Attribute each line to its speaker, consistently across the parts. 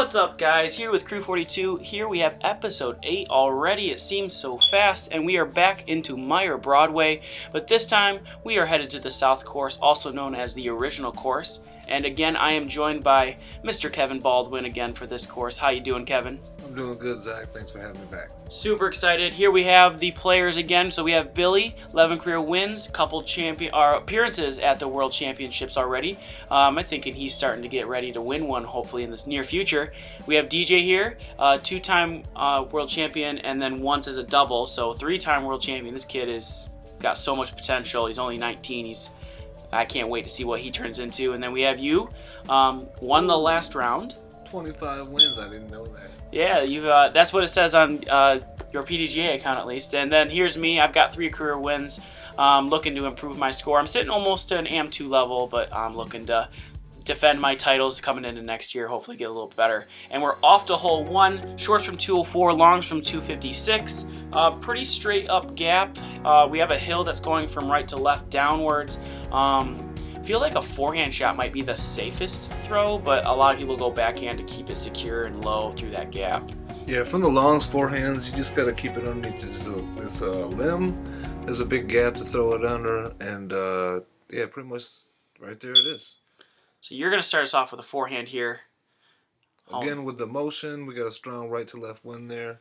Speaker 1: What's up, guys? Here with Crew 42. Here we have episode 8 already. It seems so fast, and we are back into Meyer Broadway, but this time we are headed to the South Course, also known as the original course. And again, I am joined by Mr. Kevin Baldwin again for this course. How you doing, Kevin?
Speaker 2: I'm doing good, Zach. Thanks for having me back.
Speaker 1: Super excited. Here we have the players again. So we have Billy, 11 career wins, couple appearances at the World Championships already. I'm thinking he's starting to get ready to win one, hopefully in this near future. We have DJ here, two-time World Champion, and then once as a double, so three-time World Champion. This kid has got so much potential. He's only 19. I can't wait to see what he turns into. And then we have you, won the last round.
Speaker 2: 25 wins. I didn't know that.
Speaker 1: Yeah, that's what it says on your PDGA account at least. And then here's me. I've got 3 career wins. Looking to improve my score. I'm sitting almost to an AM2 level, but I'm looking to defend my titles coming into next year. Hopefully get a little better. And we're off to hole 1. Shorts from 204, longs from 256. Pretty straight up gap. We have a hill that's going from right to left downwards. I feel like a forehand shot might be the safest throw, but a lot of people go backhand to keep it secure and low through that gap.
Speaker 2: Yeah, from the longs, forehands, you just got to keep it underneath this limb. There's a big gap to throw it under, and yeah, pretty much right there it is.
Speaker 1: So you're going to start us off with a forehand here.
Speaker 2: Again, with the motion, we got a strong right to left wind there.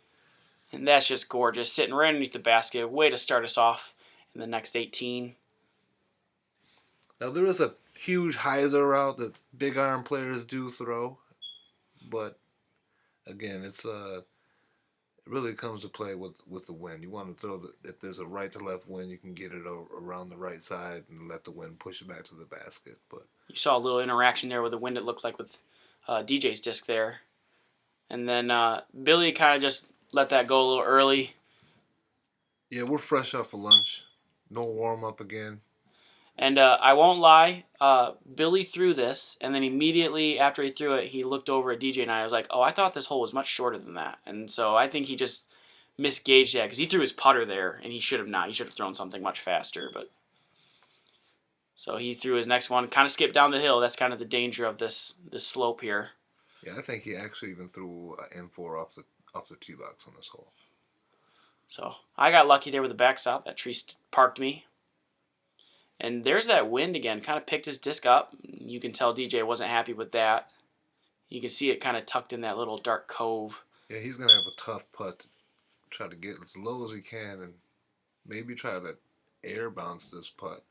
Speaker 1: And that's just gorgeous. Sitting right underneath the basket. Way to start us off in the next 18.
Speaker 2: Now, there is a huge hyzer route that big iron players do throw, but again, it really comes to play with the wind. You want to throw if there's a right to left wind, you can get it around the right side and let the wind push it back to the basket. But
Speaker 1: you saw a little interaction there with the wind. It looked like with DJ's disc there, and then Billy kind of just let that go a little early.
Speaker 2: Yeah, we're fresh off of lunch. No warm up again.
Speaker 1: And I won't lie, Billy threw this, and then immediately after he threw it, he looked over at DJ and I was like, oh, I thought this hole was much shorter than that. And so I think he just misgauged that, because he threw his putter there, and he should have not. He should have thrown something much faster. But so he threw his next one, kind of skipped down the hill. That's kind of the danger of this slope here.
Speaker 2: Yeah, I think he actually even threw an M4 off the tee box on this hole.
Speaker 1: So I got lucky there with the backstop. That tree parked me. And there's that wind again, kind of picked his disc up. You can tell DJ wasn't happy with that. You can see it kind of tucked in that little dark cove.
Speaker 2: Yeah, he's going to have a tough putt to try to get as low as he can and maybe try to air bounce this putt.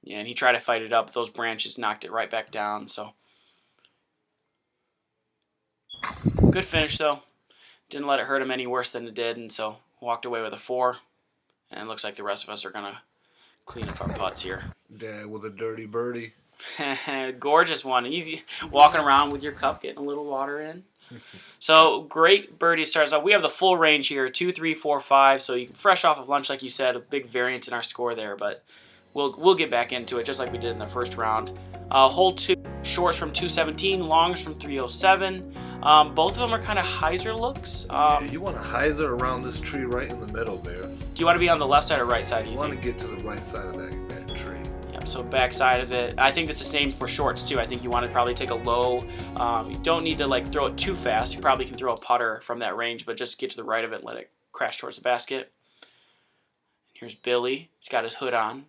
Speaker 1: Yeah, and he tried to fight it up. Those branches knocked it right back down. So good finish, though. Didn't let it hurt him any worse than it did, and so walked away with a 4. And it looks like the rest of us are going to clean up our putts here.
Speaker 2: Dad with a dirty birdie.
Speaker 1: Gorgeous one. Easy walking around with your cup, getting a little water in. So great birdie starts off. We have the full range here, 2, 3, 4, 5. So you can fresh off of lunch, like you said, a big variance in our score there. But we'll get back into it just like we did in the first round. Hole 2, shorts from 217, longs from 307. Both of them are kind of hyzer looks.
Speaker 2: Yeah, you want to hyzer around this tree right in the middle there.
Speaker 1: Do you want to be on the left side or right side?
Speaker 2: You want to get to the right side of that tree.
Speaker 1: Yep, so back side of it. I think it's the same for shorts too. I think you want to probably take a low. You don't need to like throw it too fast. You probably can throw a putter from that range, but just get to the right of it and let it crash towards the basket. Here's Billy. He's got his hood on.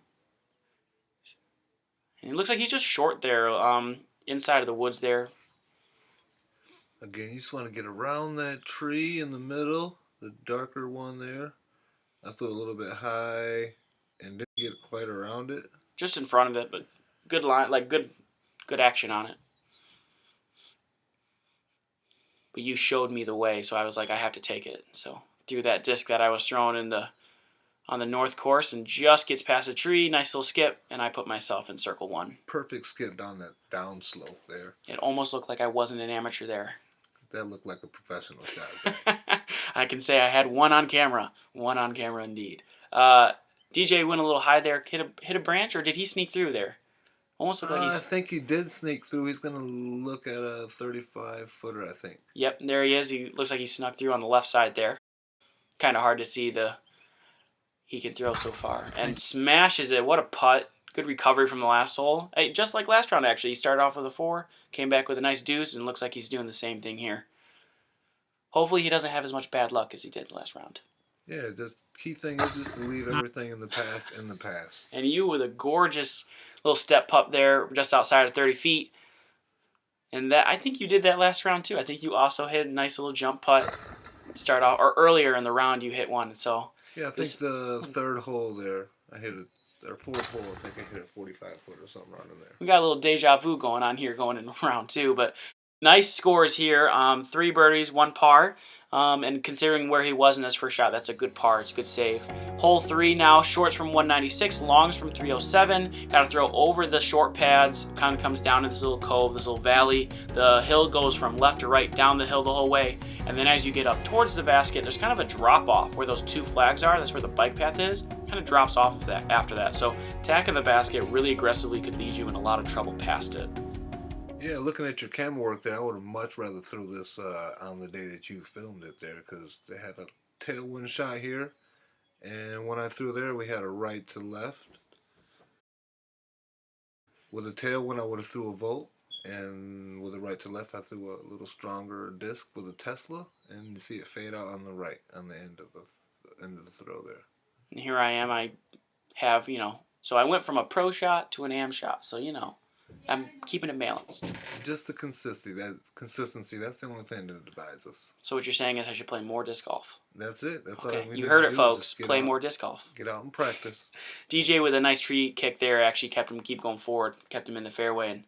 Speaker 1: And it looks like he's just short there, inside of the woods there.
Speaker 2: Again, you just want to get around that tree in the middle, the darker one there. I threw a little bit high and didn't get quite around it.
Speaker 1: Just in front of it, but good line, like good action on it. But you showed me the way, so I was like, I have to take it. So threw that disc that I was throwing on the north course and just gets past the tree. Nice little skip, and I put myself in circle 1.
Speaker 2: Perfect skip down that down slope there.
Speaker 1: It almost looked like I wasn't an amateur there.
Speaker 2: That looked like a professional shot.
Speaker 1: I can say I had one on camera. One on camera indeed. DJ went a little high there. Hit a branch, or did he sneak through there? Almost looked like
Speaker 2: I think he did sneak through. He's going to look at a 35-footer, I think.
Speaker 1: Yep, there he is. He looks like he snuck through on the left side there. Kind of hard to see he can throw so far. And smashes it. What a putt. Good recovery from the last hole. Hey, just like last round, actually. He started off with a 4, came back with a nice deuce, and looks like he's doing the same thing here. Hopefully he doesn't have as much bad luck as he did last round.
Speaker 2: Yeah, the key thing is just to leave everything in the past in the past.
Speaker 1: And you with a gorgeous little step putt there just outside of 30 feet. And that I think you did that last round too. I think you also hit a nice little jump putt. Start off, or earlier in the round you hit one. So
Speaker 2: yeah, I think the third hole there, I hit it. Or fourth hole, I think I hit a 45 foot or something around in there.
Speaker 1: We got a little deja vu going on here going in round two, but nice scores here. 3 birdies, 1 par. And considering where he was in his first shot, that's a good par. It's a good save. Hole 3 now, shorts from 196, longs from 307. Got to throw over the short pads. Kind of comes down to this little cove, this little valley. The hill goes from left to right, down the hill the whole way. And then as you get up towards the basket, there's kind of a drop off where those 2 flags are. That's where the bike path is. Kind of drops off of that after that. So attacking the basket really aggressively could lead you in a lot of trouble past it.
Speaker 2: Yeah, looking at your camera work there, I would have much rather threw this on the day that you filmed it there because they had a tailwind shot here, and when I threw there, we had a right to left. With a tailwind, I would have threw a volt, and with a right to left, I threw a little stronger disc with a Tesla, and you see it fade out on the right on the end of the throw there.
Speaker 1: And here I am. I have so I went from a pro shot to an am shot. So I'm keeping it balanced.
Speaker 2: Just the consistency, that's the only thing that divides us.
Speaker 1: So what you're saying is I should play more disc golf.
Speaker 2: That's it. That's
Speaker 1: okay.
Speaker 2: all we need.
Speaker 1: You heard
Speaker 2: to
Speaker 1: it,
Speaker 2: do.
Speaker 1: folks. Play more disc golf.
Speaker 2: Get out and practice.
Speaker 1: DJ with a nice tree kick there actually kept him keep going forward, kept him in the fairway. And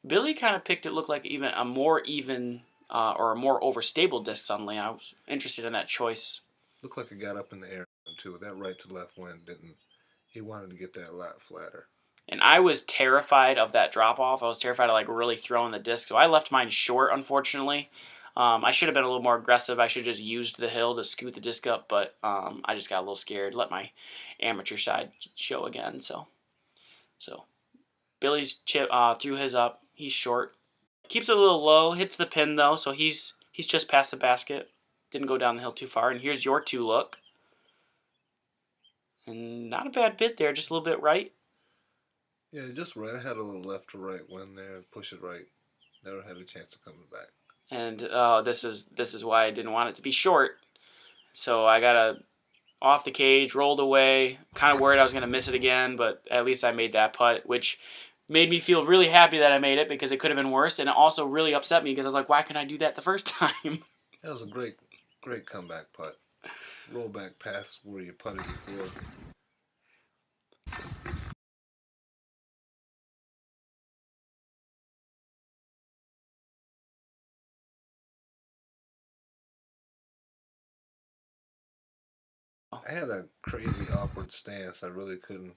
Speaker 1: Billy kind of picked it, looked like even a more or a more overstable disc suddenly. I was interested in that choice.
Speaker 2: Looked like it got up in the air too. That right to left wind didn't. He wanted to get that a lot flatter.
Speaker 1: And I was terrified of that drop off. I was terrified of like really throwing the disc. So I left mine short, unfortunately. I should have been a little more aggressive. I should have just used the hill to scoot the disc up, but I just got a little scared. Let my amateur side show again. So Billy's chip threw his up. He's short. Keeps it a little low. Hits the pin though, so he's just past the basket. Didn't go down the hill too far. And here's your 2 look. And not a bad bit there, just a little bit right.
Speaker 2: Yeah, just right. I had a little left to right wind there. Push it right. Never had a chance of coming back.
Speaker 1: And this is why I didn't want it to be short. So I got off the cage, rolled away. Kind of worried I was going to miss it again, but at least I made that putt, which made me feel really happy that I made it because it could have been worse. And it also really upset me because I was like, why couldn't I do that the first time?
Speaker 2: That was a great comeback putt. Roll back past where you putted before. I had a crazy awkward stance. I really couldn't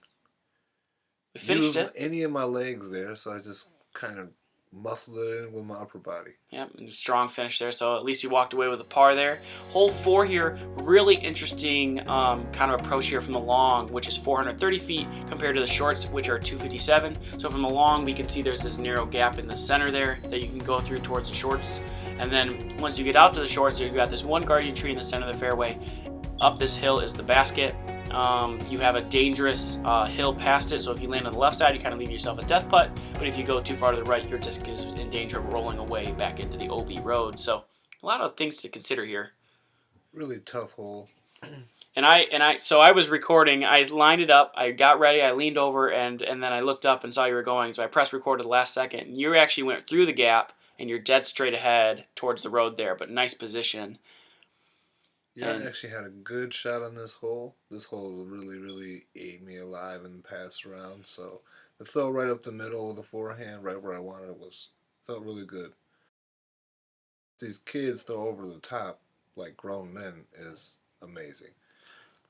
Speaker 2: use any of my legs there, so I just kind of muscled it in with my upper body.
Speaker 1: Yep, and a strong finish there, so at least you walked away with a par there. Hole 4 here, really interesting kind of approach here from the long, which is 430 feet compared to the shorts, which are 257. So from the long, we can see there's this narrow gap in the center there that you can go through towards the shorts. And then once you get out to the shorts, you've got this one guardian tree in the center of the fairway. Up this hill is the basket. You have a dangerous hill past it, so if you land on the left side, you kind of leave yourself a death putt. But if you go too far to the right, your disc is in danger of rolling away back into the OB road. So a lot of things to consider here.
Speaker 2: Really tough hole.
Speaker 1: So I was recording. I lined it up. I got ready. I leaned over, and then I looked up and saw you were going. So I pressed record at the last second. And you actually went through the gap, and you're dead straight ahead towards the road there. But nice position.
Speaker 2: Yeah, I actually had a good shot on this hole. This hole really, really ate me alive in the past round. So the throw right up the middle with the forehand, right where I wanted it, felt really good. These kids throw over the top like grown men is amazing.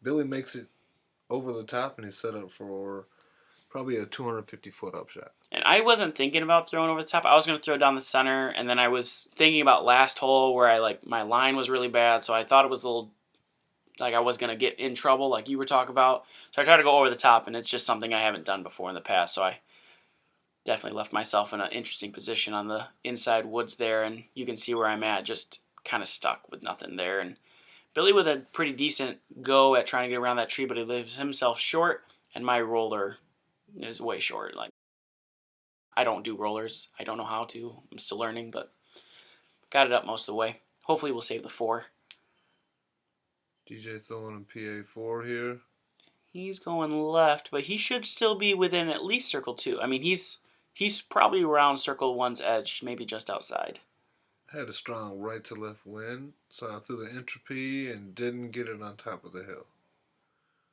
Speaker 2: Billy makes it over the top, and he's set up for probably a 250-foot upshot.
Speaker 1: And I wasn't thinking about throwing over the top. I was going to throw down the center, and then I was thinking about last hole where my line was really bad, so I thought it was a little like I was going to get in trouble like you were talking about. So I tried to go over the top, and it's just something I haven't done before in the past, so I definitely left myself in an interesting position on the inside woods there, and you can see where I'm at, just kind of stuck with nothing there. And Billy with a pretty decent go at trying to get around that tree, but he leaves himself short, and my roller is way short. I don't do rollers. I don't know how to. I'm still learning, but got it up most of the way. Hopefully we'll save the 4.
Speaker 2: DJ throwing a PA4 here.
Speaker 1: He's going left, but he should still be within at least circle 2. I mean, he's probably around circle 1's edge, maybe just outside.
Speaker 2: Had a strong right to left wind, so I threw the entropy and didn't get it on top of the hill.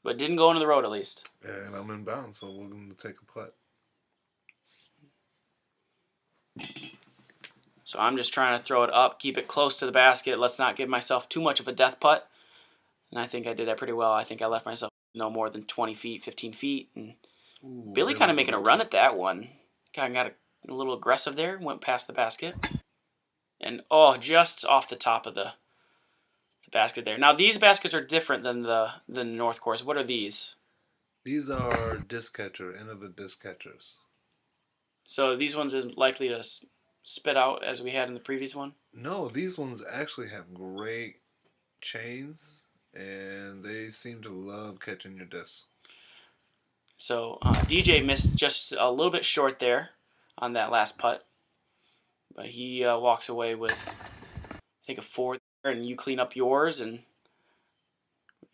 Speaker 1: But didn't go into the road at least.
Speaker 2: And I'm in bounds, so we're going to take a putt.
Speaker 1: So I'm just trying to throw it up, keep it close to the basket. Let's not give myself too much of a death putt. And I think I did that pretty well. I think I left myself no more than 20 feet, 15 feet. And
Speaker 2: Ooh,
Speaker 1: Billy kind of making a run at that one. Kind of got a little aggressive there, went past the basket. And, oh, just off the top of the basket there. Now, these baskets are different than the North Course. What are these?
Speaker 2: These are disc catcher, Innova disc catchers.
Speaker 1: So these ones isn't likely to spit out as we had in the previous one?
Speaker 2: No, these ones actually have great chains, and they seem to love catching your disc.
Speaker 1: So DJ missed just a little bit short there on that last putt. But he walks away with, I think, a 4 there, and you clean up yours. And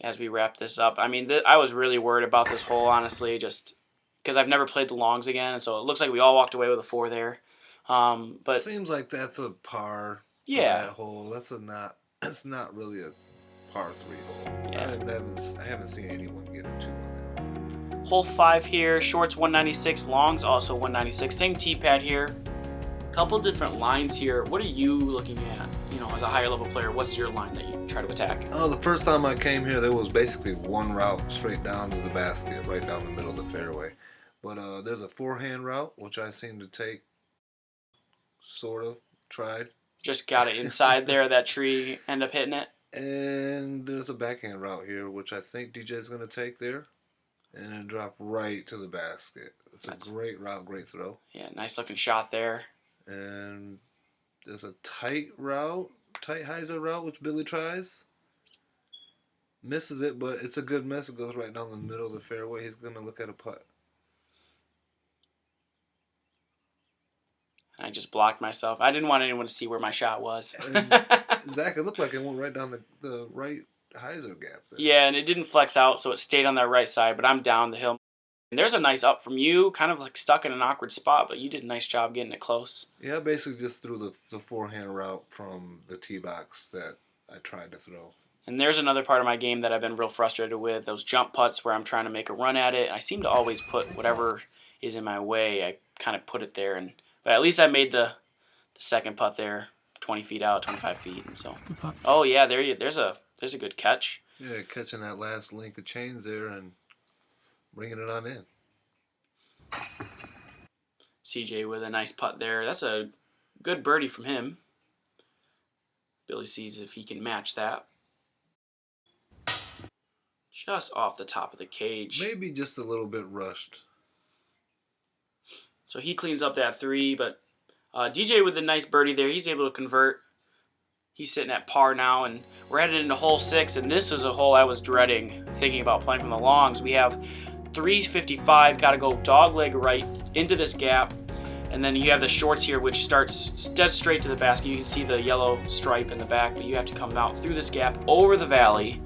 Speaker 1: as we wrap this up, I mean, I was really worried about this hole, honestly, just because I've never played the longs again. And so it looks like we all walked away with a 4 there. But
Speaker 2: seems like that's a par.
Speaker 1: Yeah.
Speaker 2: For that hole. That's not really a par 3 hole.
Speaker 1: Yeah.
Speaker 2: I haven't seen anyone get a 2 on that.
Speaker 1: Hole 5 here, shorts 196, longs also 196. Same tee pad here. Couple different lines here. What are you looking at? You know, as a higher level player, what's your line that you try to attack?
Speaker 2: Oh, the first time I came here, there was basically one route straight down to the basket, right down the middle of the fairway. But there's a forehand route, which I seem to take, sort of, tried.
Speaker 1: Just got it inside there, that tree, end up hitting it.
Speaker 2: And there's a backhand route here, which I think DJ's going to take there. And then drop right to the basket. It's a great route, great throw.
Speaker 1: Yeah, nice looking shot there.
Speaker 2: And there's a tight hyzer route, which Billy tries. Misses it, but it's a good miss. It goes right down the middle of the fairway. He's going to look at a putt.
Speaker 1: I just blocked myself. I didn't want anyone to see where my shot was.
Speaker 2: Zach, it looked like it went right down the right hyzer gap there.
Speaker 1: Yeah, and it didn't flex out, so it stayed on that right side, but I'm down the hill. And there's a nice up from you, kind of like stuck in an awkward spot, but you did a nice job getting it close.
Speaker 2: Yeah, I basically just threw the forehand route from the tee box that I tried to throw.
Speaker 1: And there's another part of my game that I've been real frustrated with, those jump putts where I'm trying to make a run at it. I seem to always put whatever is in my way, I kind of put it there. But at least I made the second putt there, 20 feet out, 25 feet. And so, oh yeah, there's a good catch.
Speaker 2: Yeah, catching that last link of chains there and bringing it on in.
Speaker 1: CJ with a nice putt there. That's a good birdie from him. Billy sees if he can match that. Just off the top of the cage.
Speaker 2: Maybe just a little bit rushed.
Speaker 1: So he cleans up that 3, but DJ with a nice birdie there. He's able to convert. He's sitting at par now, and we're headed into hole 6, and this is a hole I was dreading, thinking about playing from the longs. We have 355, got to go dogleg right into this gap, and then you have the shorts here, which starts dead straight to the basket. You can see the yellow stripe in the back, but you have to come out through this gap over the valley.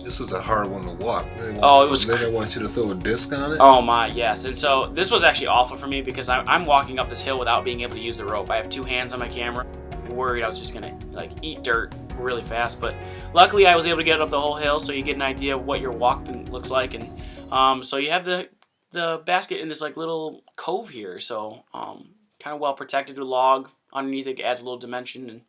Speaker 2: This was a hard one to walk. They didn't want you to throw a disc on it?
Speaker 1: Oh my, yes. And so this was actually awful for me because I'm walking up this hill without being able to use the rope. I have 2 hands on my camera. I'm worried I was just going to eat dirt really fast. But luckily I was able to get up the whole hill so you get an idea of what your walk looks like. And so you have the basket in this little cove here. So kind of well protected with log. Underneath it adds a little dimension. And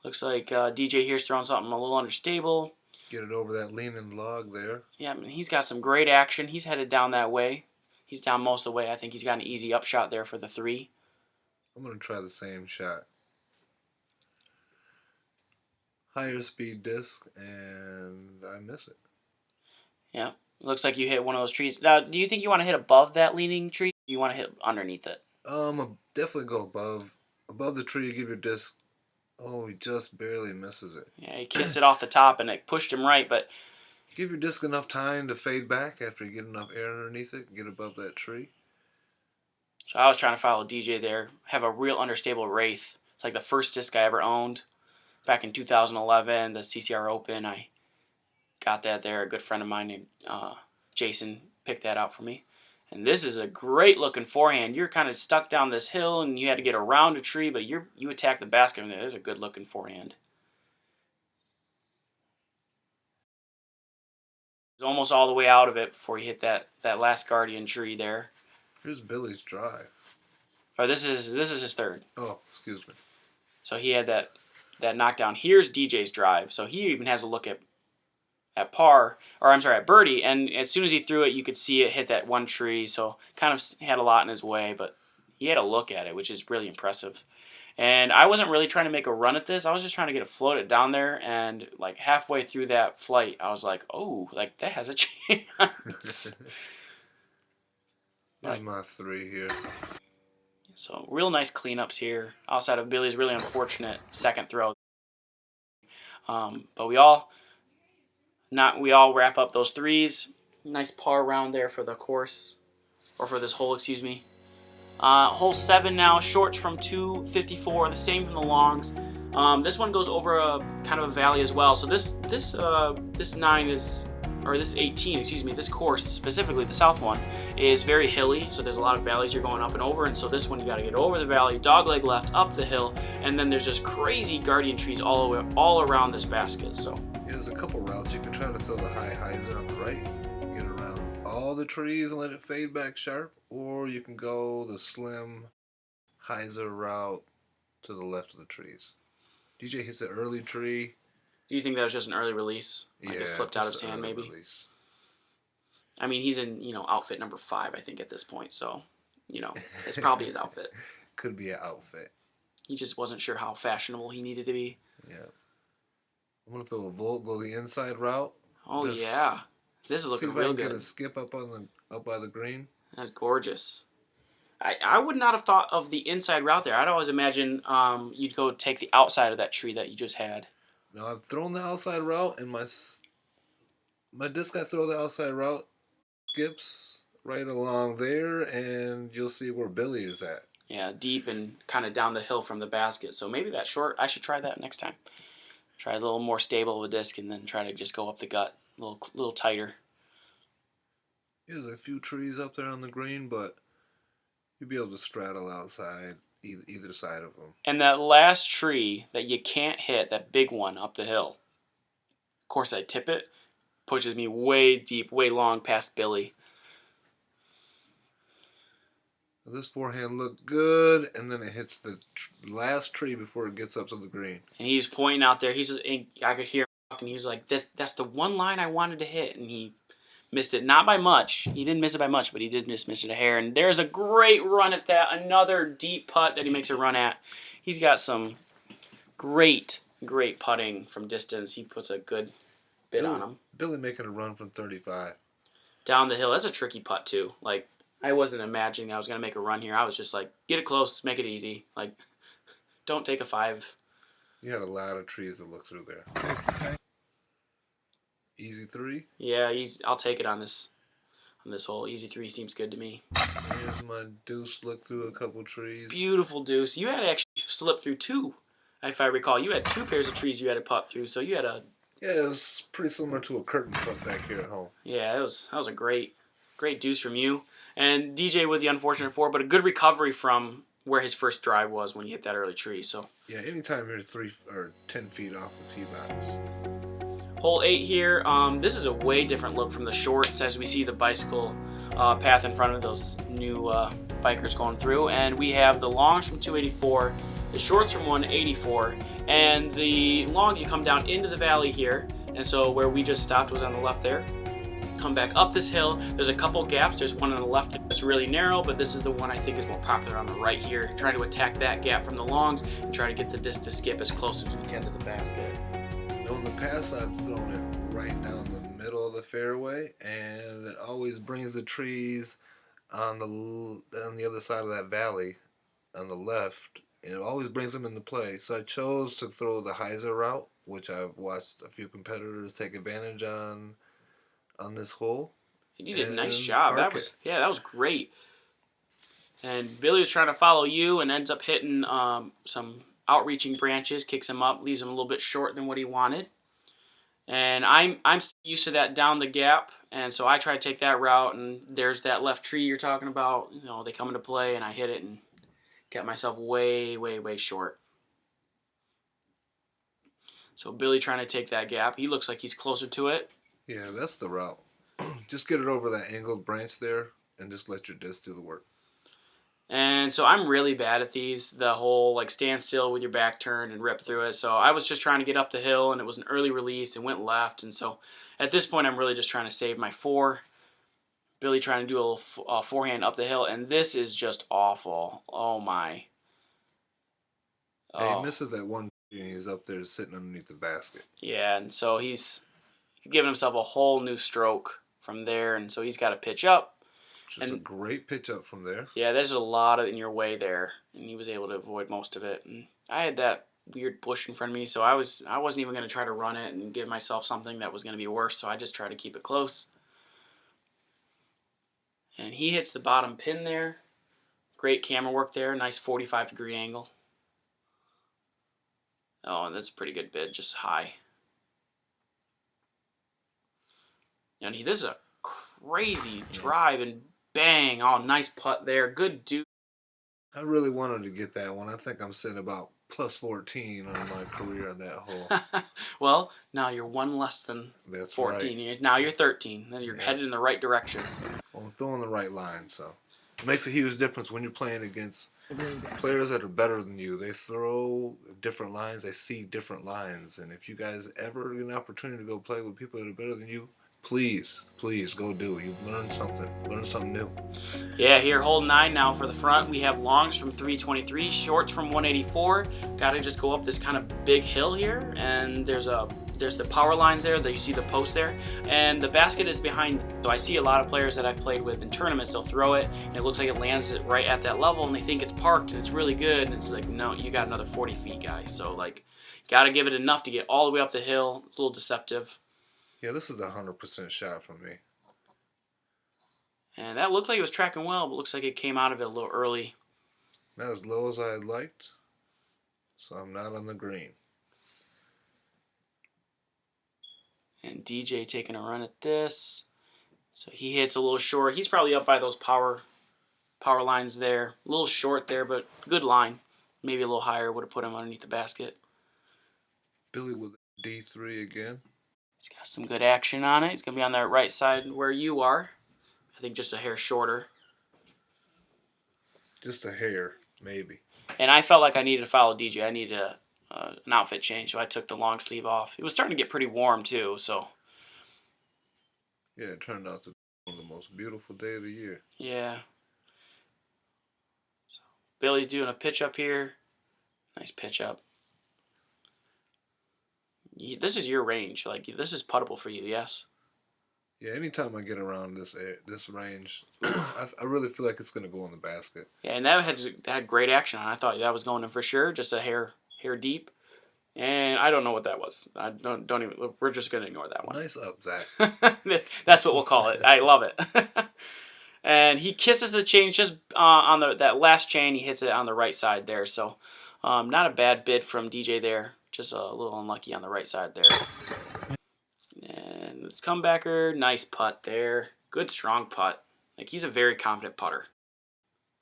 Speaker 1: looks like DJ here's throwing something a little understable.
Speaker 2: Get it over that leaning log there.
Speaker 1: Yeah, I mean, he's got some great action. He's headed down that way. He's down most of the way. I think he's got an easy upshot there for the 3.
Speaker 2: I'm going to try the same shot. Higher speed disc, and I miss it.
Speaker 1: Yeah, it looks like you hit one of those trees. Now, do you think you want to hit above that leaning tree? Or you want to hit underneath it?
Speaker 2: I'll definitely go above. Above the tree, give your disc. Oh, he just barely misses it.
Speaker 1: Yeah, he kissed it off the top and it pushed him right, but...
Speaker 2: Give your disc enough time to fade back after you get enough air underneath it and get above that tree.
Speaker 1: So I was trying to follow DJ there. Have a real understable Wraith. It's like the first disc I ever owned back in 2011, the CCR Open. I got that there. A good friend of mine named Jason picked that out for me. And this is a great looking forehand. You're kind of stuck down this hill and you had to get around a tree, but you attack the basket and there's a good looking forehand. It's almost all the way out of it before you hit that last guardian tree there.
Speaker 2: Here's Billy's drive.
Speaker 1: Or this is his third.
Speaker 2: Oh, excuse me.
Speaker 1: So he had that knockdown. Here's DJ's drive. So he even has a look at par, or I'm sorry, at birdie, and as soon as he threw it, you could see it hit that one tree, so kind of had a lot in his way, but he had a look at it, which is really impressive. And I wasn't really trying to make a run at this. I was just trying to get it floated down there, and like halfway through that flight, I was like, oh, like that has a chance.
Speaker 2: Here's my 3 here.
Speaker 1: So real nice cleanups here, outside of Billy's really unfortunate second throw. But we all wrap up those threes. Nice par round there for the course, or for this hole, excuse me. Hole 7 now, shorts from 254, the same from the longs. This one goes over a kind of a valley as well. So this 9 is, or this 18, excuse me, this course specifically, the south one, is very hilly. So there's a lot of valleys you're going up and over, and so this one you got to get over the valley, dogleg left, up the hill, and then there's just crazy guardian trees all around this basket. So
Speaker 2: yeah, there's a couple routes. You can try to throw the high hyzer on the right, get around all the trees and let it fade back sharp, or you can go the slim hyzer route to the left of the trees. DJ hits an early tree.
Speaker 1: do you think that was just an early release? Like it slipped out of his hand, maybe?
Speaker 2: Release.
Speaker 1: I mean, he's in, outfit number 5, I think, at this point. So, it's probably his outfit.
Speaker 2: Could be an outfit.
Speaker 1: He just wasn't sure how fashionable he needed to be.
Speaker 2: Yeah. I'm going to throw a volt, go the inside route.
Speaker 1: Oh, yeah. This is looking real good.
Speaker 2: Get a skip up by the green.
Speaker 1: That's gorgeous. I would not have thought of the inside route there. I'd always imagine you'd go take the outside of that tree that you just had.
Speaker 2: No, I've thrown the outside route, and my disc I throw the outside route skips right along there, and you'll see where Billy is at.
Speaker 1: Yeah, deep and kind of down the hill from the basket. So maybe that short, I should try that next time. Try a little more stable of a disc, and then try to just go up the gut a little tighter.
Speaker 2: There's a few trees up there on the green, but you'll be able to straddle outside either side of them.
Speaker 1: And that last tree that you can't hit, that big one up the hill, of course I tip it, pushes me way deep, way long past Billy.
Speaker 2: This forehand looked good, and then it hits the last tree before it gets up to the green.
Speaker 1: And he's pointing out there. I could hear him talking. He was like, that's the one line I wanted to hit. And he missed it. Not by much. He didn't miss it by much, but he did miss it a hair. And there's a great run at that. Another deep putt that he makes a run at. He's got some great putting from distance. He puts a good bit on him.
Speaker 2: Billy making a run from 35.
Speaker 1: Down the hill. That's a tricky putt, too. Like, I wasn't imagining I was going to make a run here. I was just like, get it close, make it easy. Like, don't take a 5.
Speaker 2: You had a lot of trees to look through there. Easy 3?
Speaker 1: Yeah, I'll take it on this hole. Easy 3 seems good to me.
Speaker 2: Here's my deuce, look through a couple trees.
Speaker 1: Beautiful deuce. You had actually slipped through 2, if I recall. You had 2 pairs of trees you had to putt through, so you had a...
Speaker 2: Yeah, it was pretty similar to a curtain putt back here at home.
Speaker 1: Yeah, that was a great deuce from you. And DJ with the unfortunate 4, but a good recovery from where his first drive was when you hit that early tree. So
Speaker 2: yeah, anytime you're 3 or 10 feet off the tee box.
Speaker 1: Hole 8 here. This is a way different look from the shorts as we see the bicycle path in front of those new bikers going through. And we have the longs from 284, the shorts from 184, and the long you come down into the valley here. And so where we just stopped was on the left there. Come back up this hill. There's a couple gaps. There's one on the left that's really narrow, but this is the one I think is more popular on the right here. Trying to attack that gap from the longs and try to get the disc to skip as close as we can to the basket.
Speaker 2: In the past, I've thrown it right down the middle of the fairway, and it always brings the trees on the other side of that valley on the left, and it always brings them into play. So I chose to throw the hyzer route, which I've watched a few competitors take advantage on this hole.
Speaker 1: You did a nice job. That was great. And Billy was trying to follow you and ends up hitting some outreaching branches, kicks him up, leaves him a little bit short than what he wanted. And I'm used to that down the gap, and so I try to take that route. And there's that left tree you're talking about. You know, they come into play, and I hit it and get myself way, way, way short. So Billy trying to take that gap. He looks like he's closer to it.
Speaker 2: Yeah, that's the route. Just get it over that angled branch there, and just let your disc do the work.
Speaker 1: And so I'm really bad at these, the whole like stand still with your back turned and rip through it. So I was just trying to get up the hill, and it was an early release and went left. And so at this point, I'm really just trying to save my 4. Billy trying to do a little forehand up the hill, and this is just awful. Oh my.
Speaker 2: Hey, he misses that one, and he's up there sitting underneath the basket.
Speaker 1: Yeah, and so he's giving himself a whole new stroke from there, and so he's got to pitch up.
Speaker 2: Which is a great pitch up from there.
Speaker 1: Yeah, there's a lot in your way there, and he was able to avoid most of it. And I had that weird bush in front of me, so I wasn't even going to try to run it and give myself something that was going to be worse, so I just tried to keep it close. And he hits the bottom pin there. Great camera work there, nice 45-degree angle. Oh, and that's a pretty good bid, just high. And this is a crazy drive and bang. Oh, nice putt there. Good dude.
Speaker 2: I really wanted to get that one. I think I'm sitting about plus 14 on my career on that hole.
Speaker 1: Well, now you're one less than
Speaker 2: That's
Speaker 1: 14.
Speaker 2: Right.
Speaker 1: Now you're 13. Then you're headed in the right direction.
Speaker 2: Well, I'm throwing the right line, so it makes a huge difference when you're playing against players that are better than you. They throw different lines. They see different lines. And if you guys ever get an opportunity to go play with people that are better than you, please go do it. You've learned something. Learn something new.
Speaker 1: Yeah, here, hole 9 now for the front. We have longs from 323, shorts from 184. Got to just go up this kind of big hill here, and there's the power lines there. You see the post there, and the basket is behind. So I see a lot of players that I've played with in tournaments. They'll throw it, and it looks like it lands it right at that level, and they think it's parked and it's really good. And it's like, no, you got another 40 feet, guys. So like, got to give it enough to get all the way up the hill. It's a little deceptive.
Speaker 2: Yeah, this is a 100% shot from me.
Speaker 1: And that looked like it was tracking well, but looks like it came out of it a little early.
Speaker 2: Not as low as I had liked, so I'm not on the green.
Speaker 1: And DJ taking a run at this. So he hits a little short. He's probably up by those power lines there. A little short there, but good line. Maybe a little higher would have put him underneath the basket.
Speaker 2: Billy with D3 again.
Speaker 1: He's got some good action on it. He's going to be on that right side where you are. I think just a hair shorter.
Speaker 2: Just a hair, maybe.
Speaker 1: And I felt like I needed to follow DJ. I needed an outfit change, so I took the long sleeve off. It was starting to get pretty warm, too, so.
Speaker 2: Yeah, it turned out to be one of the most beautiful day of the year.
Speaker 1: Yeah. So Billy's doing a pitch up here. Nice pitch up. This is your range. Like, this is puttable for you, yes?
Speaker 2: Yeah, anytime I get around this range, I really feel like it's going to go in the basket.
Speaker 1: Yeah, and that had great action on it. I thought that was going in for sure, just a hair deep. And I don't know what that was. I don't even. We're just going to ignore that one.
Speaker 2: Nice up, Zach.
Speaker 1: That's what we'll call it. I love it. And he kisses the chain just on that last chain. He hits it on the right side there. So not a bad bid from DJ there. Just a little unlucky on the right side there. And it's comebacker. Nice putt there. Good strong putt. Like, he's a very confident putter.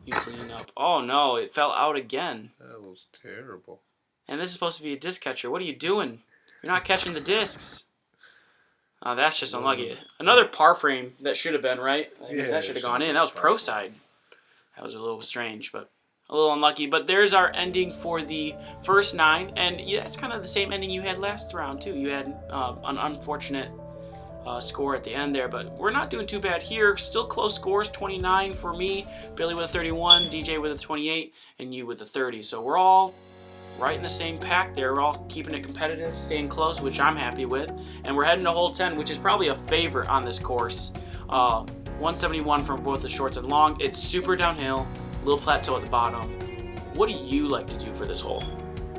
Speaker 1: You clean up. Oh no, it fell out again.
Speaker 2: That was terrible.
Speaker 1: And this is supposed to be a disc catcher. What are you doing? You're not catching the discs. Oh, that's just unlucky. Another par frame that should have been, right?
Speaker 2: Yeah,
Speaker 1: that should have gone in. That was pro side. That was a little strange, but a little unlucky. But there's our ending for the first 9. And yeah, it's kind of the same ending you had last round, too. You had an unfortunate score at the end there, but we're not doing too bad here. Still close scores, 29 for me, Billy with a 31, DJ with a 28, and you with a 30. So we're all right in the same pack there. We're all keeping it competitive, staying close, which I'm happy with. And we're heading to hole 10, which is probably a favorite on this course. 171 from both the shorts and long. It's super downhill, little plateau at the bottom. What do you like to do for this hole?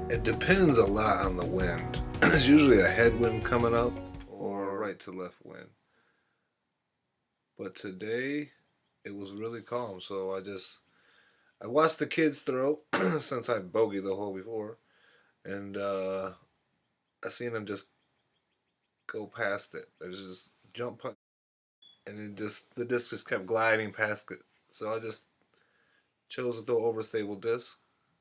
Speaker 2: It depends a lot on the wind. It's usually a headwind coming up or a right to left wind. But today, it was really calm, so I just I watched the kids throw since I bogeyed the hole before, and I seen them just go past it. There's just jump putt, and it just the disc just kept gliding past it. So I just chose to throw overstable disc,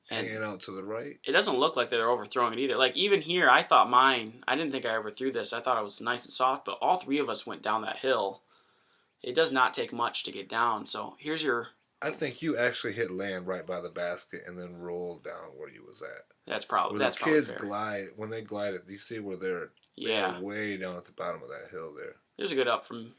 Speaker 1: And
Speaker 2: hanging out to the right.
Speaker 1: it doesn't look like they're overthrowing it either. Like even here, I thought mine. I didn't think I ever threw this. I thought it was nice and soft, but all three of us went down that hill. It does not take much to get down. So here's your.
Speaker 2: I think you actually hit land right by the basket and then rolled down where you was at. Where the
Speaker 1: That's probably
Speaker 2: kids
Speaker 1: fair.
Speaker 2: glide, when they glided, you see where they're
Speaker 1: Yeah.
Speaker 2: way down at the bottom of that hill there.
Speaker 1: There's a good up from.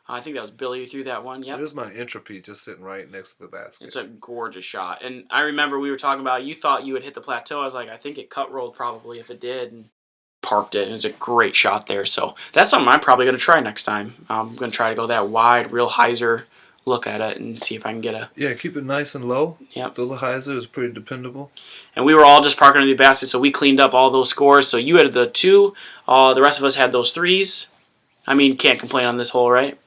Speaker 1: I think that was Billy who threw that one. Yep.
Speaker 2: There's my entropy just sitting right next to the basket.
Speaker 1: It's a gorgeous shot. And I remember we were talking about, you thought you would hit the plateau. I was like, I think it cut rolled probably if it did. And parked it. And it's a great shot there. So that's something I'm probably going to try next time. I'm going to try to go that wide, real hyzer look at it and see if I can get a.
Speaker 2: Yeah, keep it nice and low.
Speaker 1: Yep.
Speaker 2: The hyzer is pretty dependable.
Speaker 1: And we were all just parking under the basket, so we cleaned up all those scores. So you had the 2, the rest of us had those 3s. I mean, can't complain on this hole, right?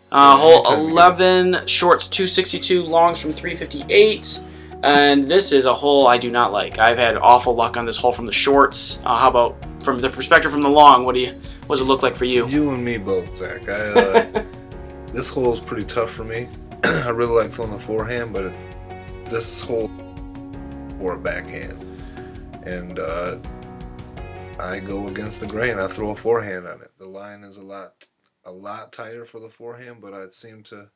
Speaker 1: Hole 11, shorts 262, longs from 358. And this is a hole I do not like. I've had awful luck on this hole from the shorts. How about from the perspective from the long? What does it look like for you?
Speaker 2: You and me both, Zach. This hole is pretty tough for me. I really like throwing the forehand, but this hole for a backhand. And I go against the grain. I throw a forehand on it. The line is a lot tighter for the forehand, but I seem to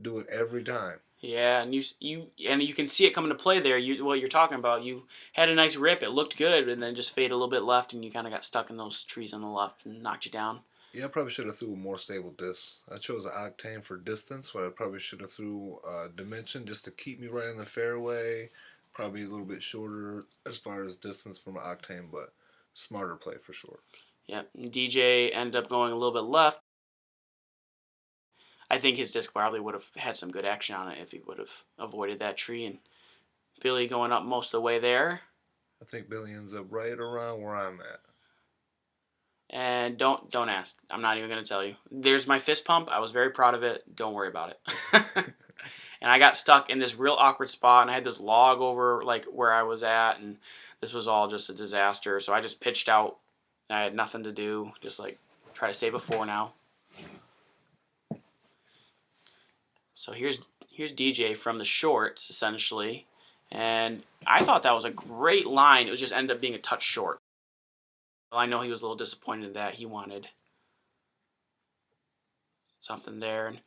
Speaker 2: do it every time.
Speaker 1: Yeah, and you can see it coming to play there. What you're talking about, you had a nice rip. It looked good, and then just faded a little bit left, and you kind of got stuck in those trees on the left and knocked you down.
Speaker 2: Yeah, I probably should have threw a more stable disc. I chose an octane for distance, but I probably should have threw a dimension just to keep me right in the fairway. Probably a little bit shorter as far as distance from an octane, but smarter play for sure.
Speaker 1: Yep, and DJ ended up going a little bit left. I think his disc probably would have had some good action on it if he would have avoided that tree. And Billy going up most of the way there.
Speaker 2: I think Billy ends up right around where I'm at.
Speaker 1: And don't ask. I'm not even going to tell you. There's my fist pump. I was very proud of it. Don't worry about it. And I got stuck in this real awkward spot, and I had this log over like where I was at, and this was all just a disaster. So I just pitched out. I had nothing to do. Just like try to save a 4 now. So here's DJ from the shorts essentially, and I thought that was a great line. It was just ended up being a touch short. Well, I know he was a little disappointed in that. He wanted something there. And,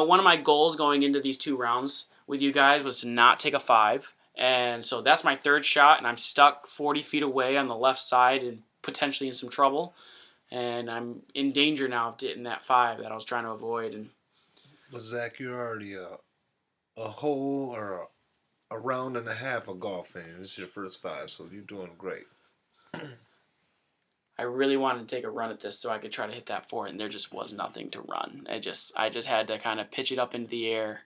Speaker 1: one of my goals going into these 2 rounds with you guys was to not take a 5. And so that's my 3rd shot, and I'm stuck 40 feet away on the left side and potentially in some trouble. And I'm in danger now of hitting that 5 that I was trying to avoid. And
Speaker 2: But Zach, you're already a hole or a round and a half of golfing. This is your first 5, so you're doing great.
Speaker 1: I really wanted to take a run at this so I could try to hit that 4, and there just was nothing to run. I just had to kind of pitch it up into the air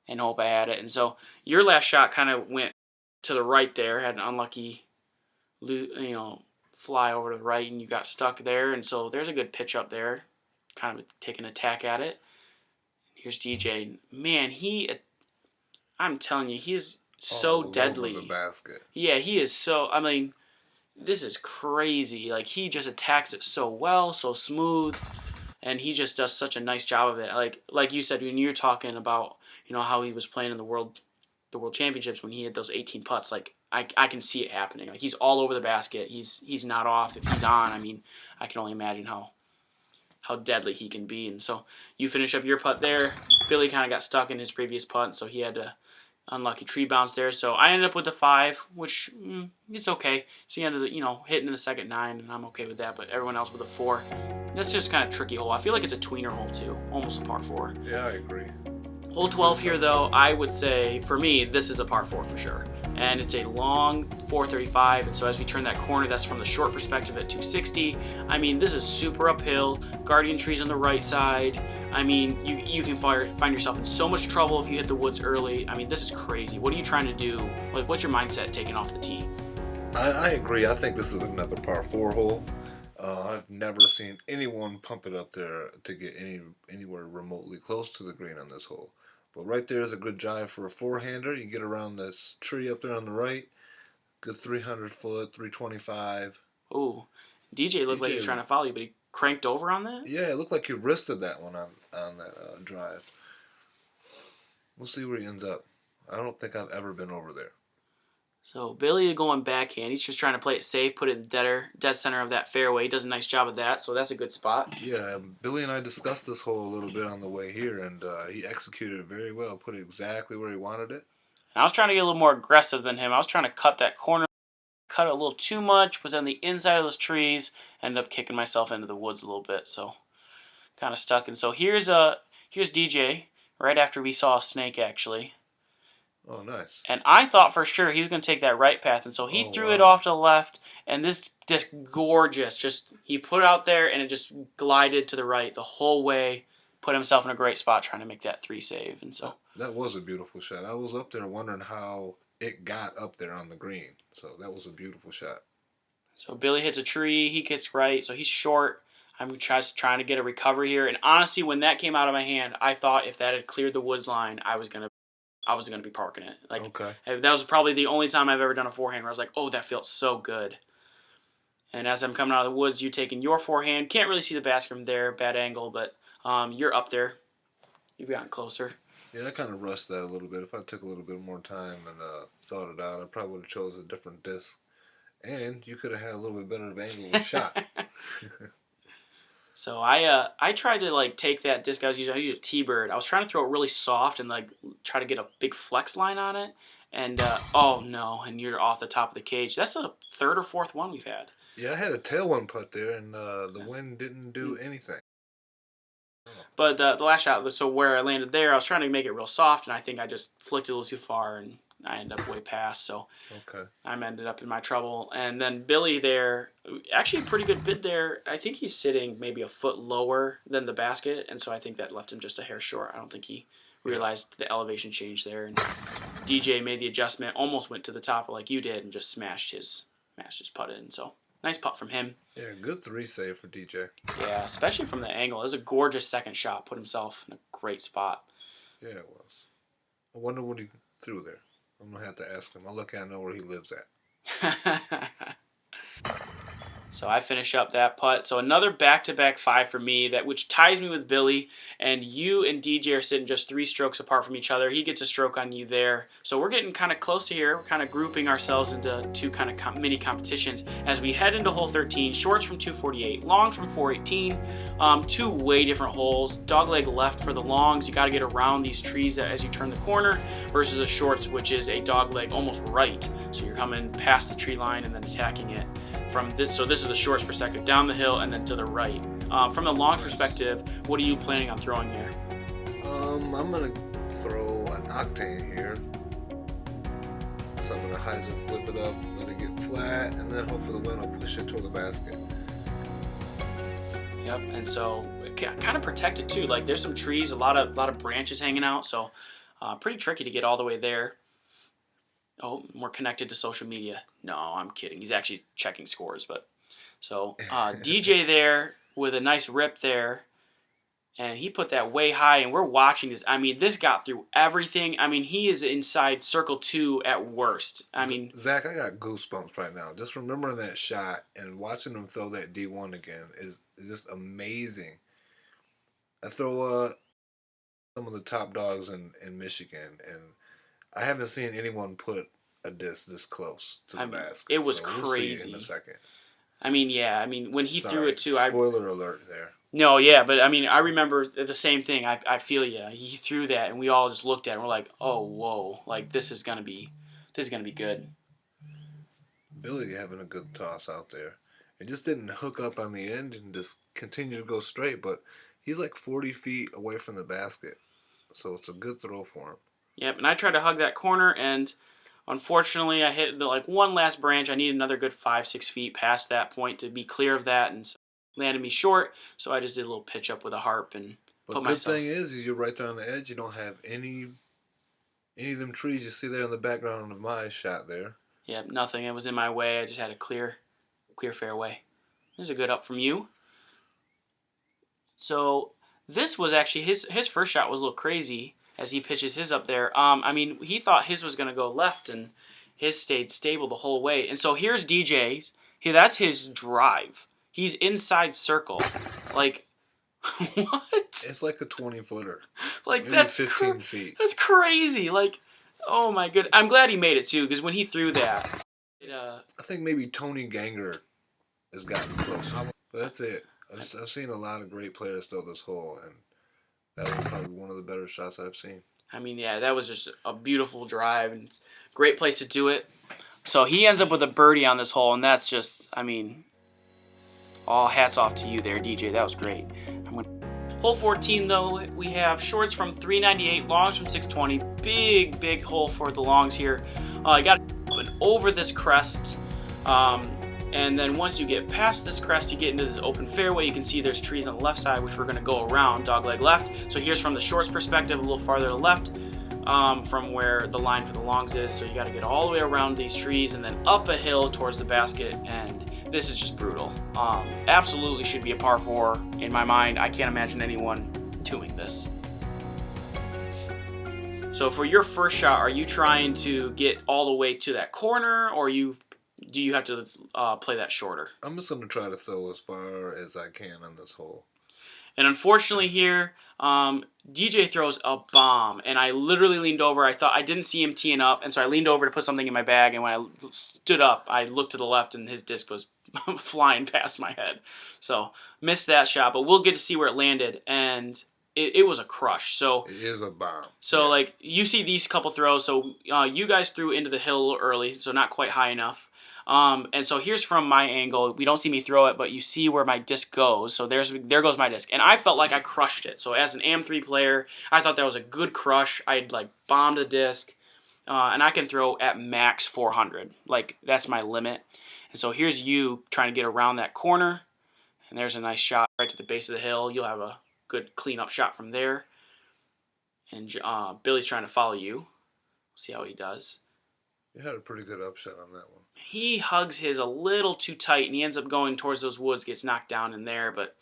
Speaker 1: and hope I had it. And so your last shot kind of went to the right there, had an unlucky, fly over to the right, and you got stuck there. And so there's a good pitch up there, kind of take an attack at it. Here's DJ. Man, I'm telling you, he's so deadly.
Speaker 2: Over the basket.
Speaker 1: Yeah, he is so. I mean, this is crazy. Like, he just attacks it so well, so smooth, and he just does such a nice job of it. Like you said when you were talking about, how he was playing in the world championships when he had those 18 putts. Like, I can see it happening. Like, he's all over the basket. He's not off. If he's on, I mean, I can only imagine how deadly he can be. And so you finish up your putt there. Billy kind of got stuck in his previous putt, so he had to unlucky tree bounce there. So I ended up with the 5, which it's okay. So he ended up, hitting in the second 9, and I'm okay with that. But everyone else with a 4. That's just kind of tricky hole. I feel like it's a tweener hole too, almost a par 4.
Speaker 2: Yeah, I agree.
Speaker 1: Hole 12 here, though, I would say for me this is a par 4 for sure. And it's a long 435, and so as we turn that corner, that's from the short perspective at 260. I mean, this is super uphill. Guardian trees on the right side. I mean, you can find yourself in so much trouble if you hit the woods early. I mean, this is crazy. What are you trying to do? Like, what's your mindset taking off the tee?
Speaker 2: I agree. I think this is another par 4 hole. I've never seen anyone pump it up there to get anywhere remotely close to the green on this hole. But right there is a good drive for a four-hander. You get around this tree up there on the right. Good 300 foot, 325.
Speaker 1: Ooh, DJ looked like he was
Speaker 2: DJ,
Speaker 1: trying to follow you, but he cranked over on that.
Speaker 2: yeah, it looked like he wristed that one on that drive. We'll see where he ends up. I don't think I've ever been over there.
Speaker 1: So Billy going backhand. He's just trying to play it safe, put it in dead center of that fairway. He does a nice job of that, so that's a good spot.
Speaker 2: Yeah, Billy and I discussed this hole a little bit on the way here, and he executed it very well. Put it exactly where he wanted it.
Speaker 1: And I was trying to get a little more aggressive than him. I was trying to cut that corner, cut it a little too much, was on the inside of those trees, ended up kicking myself into the woods a little bit, so kind of stuck. And so here's DJ right after we saw a snake actually.
Speaker 2: Oh, nice.
Speaker 1: And I thought for sure he was going to take that right path, and so he threw it off to the left, and this just gorgeous, just he put it out there, and it just glided to the right the whole way, put himself in a great spot trying to make that 3 save, and so.
Speaker 2: That was a beautiful shot. I was up there wondering how it got up there on the green, so that was a beautiful shot.
Speaker 1: So Billy hits a tree, he gets right, so he's short. I'm just trying to get a recovery here, and honestly, when that came out of my hand, I thought if that had cleared the woods line, I was gonna be parking it. Like,
Speaker 2: okay.
Speaker 1: That was probably the only time I've ever done a forehand where I was like, oh, that felt so good. And as I'm coming out of the woods, you taking your forehand. Can't really see the basket from there, bad angle, but you're up there. You've gotten closer.
Speaker 2: Yeah, I kind of rushed that a little bit. If I took a little bit more time and thought it out, I probably would have chose a different disc. And you could have had a little bit better of angle with shot.
Speaker 1: So I tried to like take that disc I was using a T-bird. I was trying to throw it really soft and like try to get a big flex line on it. And oh no, and you're off the top of the cage. That's the third or fourth one we've had.
Speaker 2: Yeah, I had a tail one putt there, and the wind didn't do anything.
Speaker 1: But the last shot, so where I landed there, I was trying to make it real soft, and I think I just flicked it a little too far, and I ended up way past. So
Speaker 2: okay.
Speaker 1: I ended up in my trouble. And then Billy there, actually a pretty good bid there. I think he's sitting maybe a foot lower than the basket, and so I think that left him just a hair short. I don't think he realized the elevation change there. And DJ made the adjustment, almost went to the top like you did, and just smashed his putt in. So nice putt from him.
Speaker 2: Yeah, good 3 save for DJ.
Speaker 1: Yeah, especially from the angle. It was a gorgeous second shot. Put himself in a great spot.
Speaker 2: Yeah, it was. I wonder what he threw there. I'm going to have to ask him. I'm lucky I know where he lives at.
Speaker 1: So I finish up that putt. So another back-to-back 5 for me, which ties me with Billy. And you and DJ are sitting just 3 strokes apart from each other. He gets a stroke on you there. So we're getting kind of close to here. We're kind of grouping ourselves into 2 kind of mini competitions as we head into hole 13. Shorts from 248, longs from 418. 2 way different holes. Dogleg left for the longs. You got to get around these trees as you turn the corner versus the shorts, which is a dogleg almost right. So you're coming past the tree line and then attacking it. So this is the shorts perspective, down the hill and then to the right. From the long perspective, what are you planning on throwing here?
Speaker 2: I'm gonna throw an octane here. So I'm gonna hyzer flip it up, let it get flat, and then hopefully the wind will push it toward the basket.
Speaker 1: Yep, and so kind of protected too. Like there's some trees, a lot of branches hanging out, so pretty tricky to get all the way there. Oh, we're connected to social media. No, I'm kidding. He's actually checking scores. But so DJ there with a nice rip there, and he put that way high, and we're watching this. I mean, this got through everything. I mean, he is inside circle 2 at worst. I mean,
Speaker 2: Zach, I got goosebumps right now. Just remembering that shot and watching him throw that D1 again is just amazing. I throw some of the top dogs in Michigan, and I haven't seen anyone put a disc this close to the basket.
Speaker 1: It was
Speaker 2: crazy.
Speaker 1: We'll see
Speaker 2: in a second.
Speaker 1: I mean, yeah. I mean, when he threw it too.
Speaker 2: Spoiler alert there.
Speaker 1: No, yeah, but I mean, I remember the same thing. I feel you. He threw that, and we all just looked at it, and we're like, oh, whoa, like this is gonna be good.
Speaker 2: Billy having a good toss out there. It just didn't hook up on the end and just continue to go straight, but he's like 40 feet away from the basket, so it's a good throw for him.
Speaker 1: Yep, and I tried to hug that corner, and unfortunately, I hit the one last branch. I need another good 5-6 feet past that point to be clear of that, and so landed me short. So I just did a little pitch up with a harp and put myself.
Speaker 2: But the good thing is you're right there on the edge. You don't have any of them trees you see there in the background of my shot there.
Speaker 1: Yep, nothing. It was in my way. I just had a clear fairway. There's a good up from you. So this was actually his first shot was a little crazy. as he pitches his up there. I mean, he thought his was going to go left, and his stayed stable the whole way. And so here's DJ's. That's his drive. He's inside circle. Like, what?
Speaker 2: It's like a 20-footer.
Speaker 1: Like,
Speaker 2: maybe
Speaker 1: that's
Speaker 2: 15 feet.
Speaker 1: That's crazy. Like, oh my good. I'm glad he made it too, because when he threw that,
Speaker 2: I think maybe Tony Ganger has gotten close, but that's it. I've seen a lot of great players throw this hole, and that was probably one of the better shots I've seen.
Speaker 1: I mean, yeah, that was just a beautiful drive, and it's a great place to do it. So he ends up with a birdie on this hole, and that's just, I mean, all hats off to you there, DJ. That was great. Hole 14, though, we have shorts from 398, longs from 620. Big hole for the longs here. I got over this crest, and then once you get past this crest, you get into this open fairway. You can see there's trees on the left side, which we're going to go around, dogleg left. So here's from the shorts perspective, a little farther to the left. From where the line for the longs is, so you got to get all the way around these trees and then up a hill towards the basket, and this is just brutal. Absolutely should be a par 4 in my mind. I can't imagine anyone doing this. So for your first shot, are you trying to get all the way to that corner, or do you have to play that shorter?
Speaker 2: I'm just going to try to throw as far as I can on this hole.
Speaker 1: And unfortunately here, DJ throws a bomb, and I literally leaned over. I thought I didn't see him teeing up, and so I leaned over to put something in my bag, and when I stood up, I looked to the left, and his disc was flying past my head. So missed that shot, but we'll get to see where it landed, and it was a crush. So
Speaker 2: it is a bomb.
Speaker 1: So
Speaker 2: yeah.
Speaker 1: Like, you see these couple throws. So you guys threw into the hill a little early, so not quite high enough. And so here's from my angle. We don't see me throw it, but you see where my disc goes. So there goes my disc. And I felt like I crushed it. So as an AM3 player, I thought that was a good crush. I had like bombed a disc. And I can throw at max 400. Like, that's my limit. And so here's you trying to get around that corner. And there's a nice shot right to the base of the hill. You'll have a good clean-up shot from there. And Billy's trying to follow you. See how he does.
Speaker 2: You had a pretty good upshot on that one.
Speaker 1: He hugs his a little too tight, and he ends up going towards those woods, gets knocked down in there. But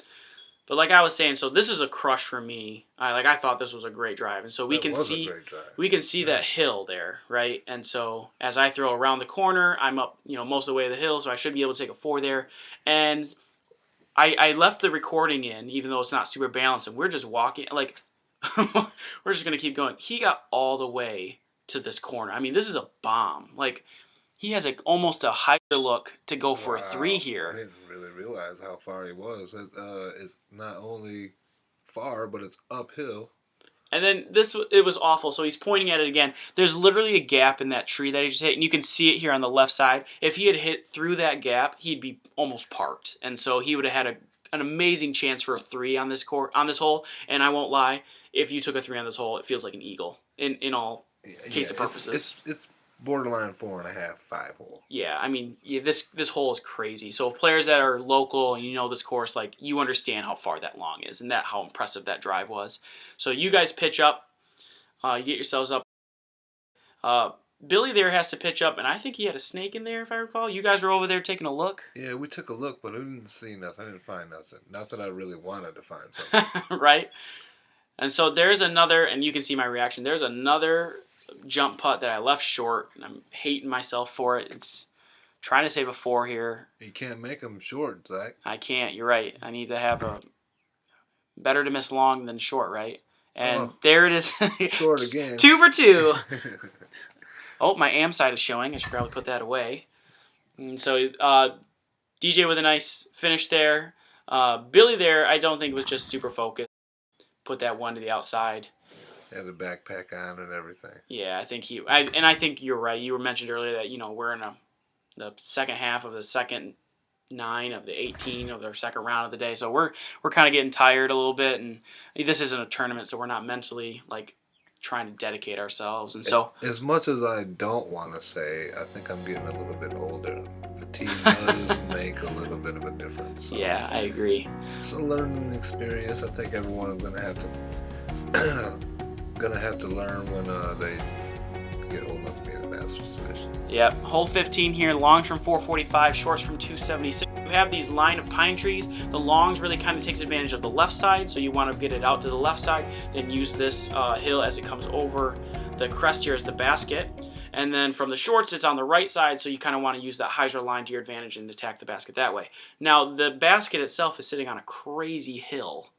Speaker 1: like I was saying, so this is a crush for me. I thought this was a great drive, and so we can see that hill there, right? And so as I throw around the corner, I'm up, most of the way to the hill, so I should be able to take a 4 there. And I left the recording in, even though it's not super balanced, and we're just walking, like, we're just gonna keep going. He got all the way to this corner. I mean, this is a bomb. Like, he has almost a higher look to go for a 3 here.
Speaker 2: I didn't really realize how far he was. It's not only far, but it's uphill.
Speaker 1: And then it was awful. So he's pointing at it again. There's literally a gap in that tree that he just hit, and you can see it here on the left side. If he had hit through that gap, he'd be almost parked, and so he would have had an amazing chance for a 3 on this hole. And I won't lie, if you took a 3 on this hole, it feels like an eagle in all case of purposes.
Speaker 2: It's borderline 4.5, 5 hole.
Speaker 1: Yeah, I mean, this hole is crazy. So players that are local and you know this course, like, you understand how far that long is and how impressive that drive was. So you guys pitch up, you get yourselves up. Billy there has to pitch up, and I think he had a snake in there, if I recall. You guys were over there taking a look.
Speaker 2: Yeah, we took a look, but I didn't see nothing. I didn't find nothing. Not that I really wanted to find something.
Speaker 1: Right? And so there's another, and you can see my reaction, there's another jump putt that I left short, and I'm hating myself for it. It's trying to save a 4 here.
Speaker 2: You can't make them short, Zach.
Speaker 1: I can't. You're right. I need to have a better to miss long than short, right? And there it is.
Speaker 2: Short again.
Speaker 1: 2 for 2. Oh, my am side is showing. I should probably put that away. And so DJ with a nice finish there. Billy there, I don't think was just super focused. Put that one to the outside.
Speaker 2: Had a backpack on and everything.
Speaker 1: Yeah, I think I think you're right. You were mentioned earlier that we're in the second half of the second 9 of the 18 of their second round of the day, so we're kind of getting tired a little bit, and this isn't a tournament, so we're not mentally like trying to dedicate ourselves. And so,
Speaker 2: as much as I don't want to say, I think I'm getting a little bit older. Fatigue does make a little bit of a difference. So.
Speaker 1: Yeah, I agree.
Speaker 2: It's a learning experience. I think everyone is gonna have to learn when they get old enough to be in the master's division.
Speaker 1: Yep. Hole 15 here, longs from 445, shorts from 276. You have these line of pine trees. The longs really kind of takes advantage of the left side, so you want to get it out to the left side, then use this hill as it comes over the crest here as the basket. And then from the shorts, it's on the right side, so you kind of want to use that hyzer line to your advantage and attack the basket that way. Now, the basket itself is sitting on a crazy hill.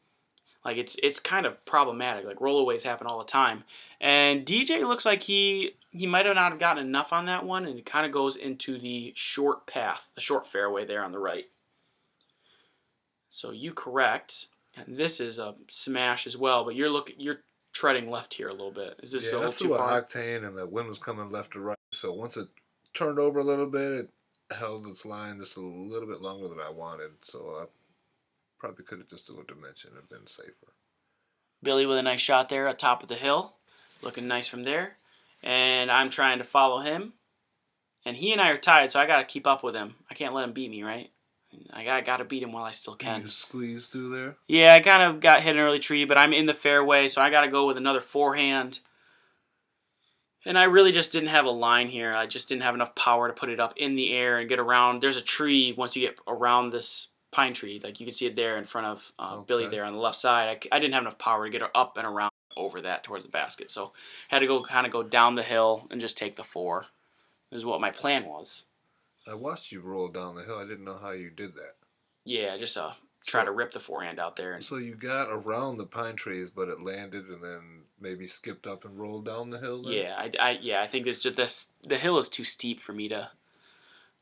Speaker 1: Like, it's kind of problematic. Like, rollaways happen all the time. And DJ looks like he might have not have gotten enough on that one, and it kind of goes into the short path, the short fairway there on the right. So you correct. And this is a smash as well, but you're treading left here a little bit. Is this a little too far?
Speaker 2: Yeah, I threw an octane, and the wind was coming left to right. So once it turned over a little bit, it held its line just a little bit longer than I wanted. So I probably could have just done a dimension and been safer.
Speaker 1: Billy with a nice shot there at top of the hill. Looking nice from there. And I'm trying to follow him. And he and I are tied, so I got to keep up with him. I can't let him beat me, right? I got to beat him while I still can.
Speaker 2: You squeeze through there?
Speaker 1: Yeah, I kind of got hit an early tree, but I'm in the fairway, so I got to go with another forehand. And I really just didn't have a line here. I just didn't have enough power to put it up in the air and get around. There's a tree once you get around this pine tree. Like, you can see it there in front of Billy there on the left side. I didn't have enough power to get her up and around over that towards the basket. So I had to kind of go down the hill and just take the 4. Is what my plan was.
Speaker 2: I watched you roll down the hill. I didn't know how you did that.
Speaker 1: Yeah, just try to rip the forehand out there.
Speaker 2: So you got around the pine trees, but it landed and then maybe skipped up and rolled down the hill then?
Speaker 1: Yeah, I think it's just the hill is too steep for me to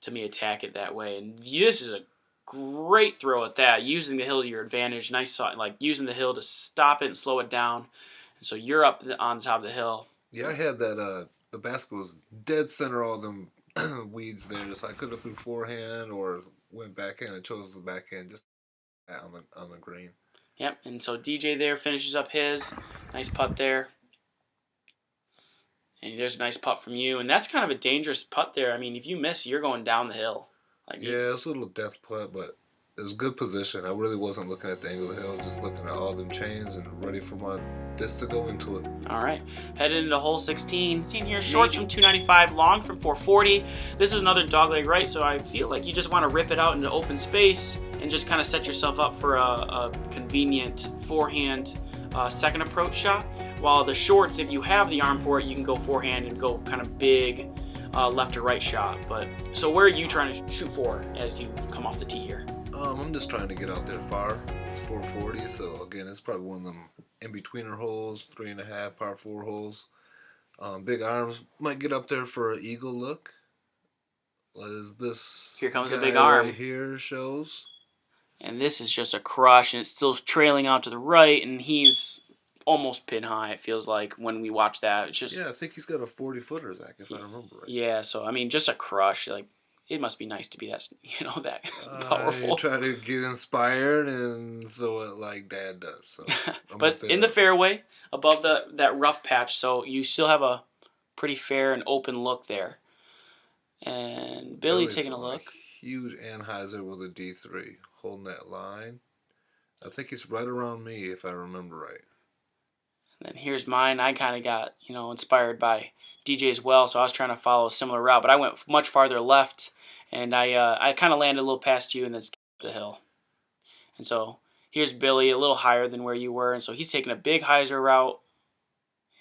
Speaker 1: attack it that way. And this is a great throw at that, using the hill to your advantage. Nice, like using the hill to stop it and slow it down. And so you're up on top of the hill.
Speaker 2: Yeah, I had that. The basket was dead center, all them weeds there, so I could have threw forehand or went backhand and chose the backhand just on the green.
Speaker 1: Yep, and so DJ there finishes up his. Nice putt there. And there's a nice putt from you. And that's kind of a dangerous putt there. I mean, if you miss, you're going down the hill.
Speaker 2: Yeah, it was a little death putt, but it was good position. I really wasn't looking at the angle of the hill. I was just looking at all them chains and ready for my disc to go into it.
Speaker 1: All right, headed into hole 16. Seen here, shorts from 295, long from 440. This is another dogleg right, so I feel like you just want to rip it out into open space and just kind of set yourself up for a convenient forehand second approach shot. While the shorts, if you have the arm for it, you can go forehand and go kind of big left or right shot. But so where are you trying to shoot for as you come off the tee here?
Speaker 2: I'm just trying to get out there far. It's 440, so again, it's probably one of them in-betweener holes, 3.5 par 4 holes. Big arms might get up there for an eagle look. As this
Speaker 1: here comes a
Speaker 2: guy
Speaker 1: big arm
Speaker 2: right here shows.
Speaker 1: And this is just a crush, and it's still trailing out to the right, and he's almost pin high, it feels like, when we watch that. It's just,
Speaker 2: yeah, I think he's got a 40-footer, Zach, if I remember right.
Speaker 1: Yeah, so, I mean, just a crush. Like, it must be nice to be that, that powerful.
Speaker 2: I try to get inspired and throw it like Dad does. So
Speaker 1: but in the fairway, above that rough patch, so you still have a pretty fair and open look there. And Billy's taking a look.
Speaker 2: Huge Anheuser with a D3, holding that line. I think he's right around me, if I remember right.
Speaker 1: And then here's mine. I kind of got, inspired by DJ as well, so I was trying to follow a similar route, but I went much farther left, and I kind of landed a little past you and then skipped the hill. And so here's Billy, a little higher than where you were, and so he's taking a big hyzer route.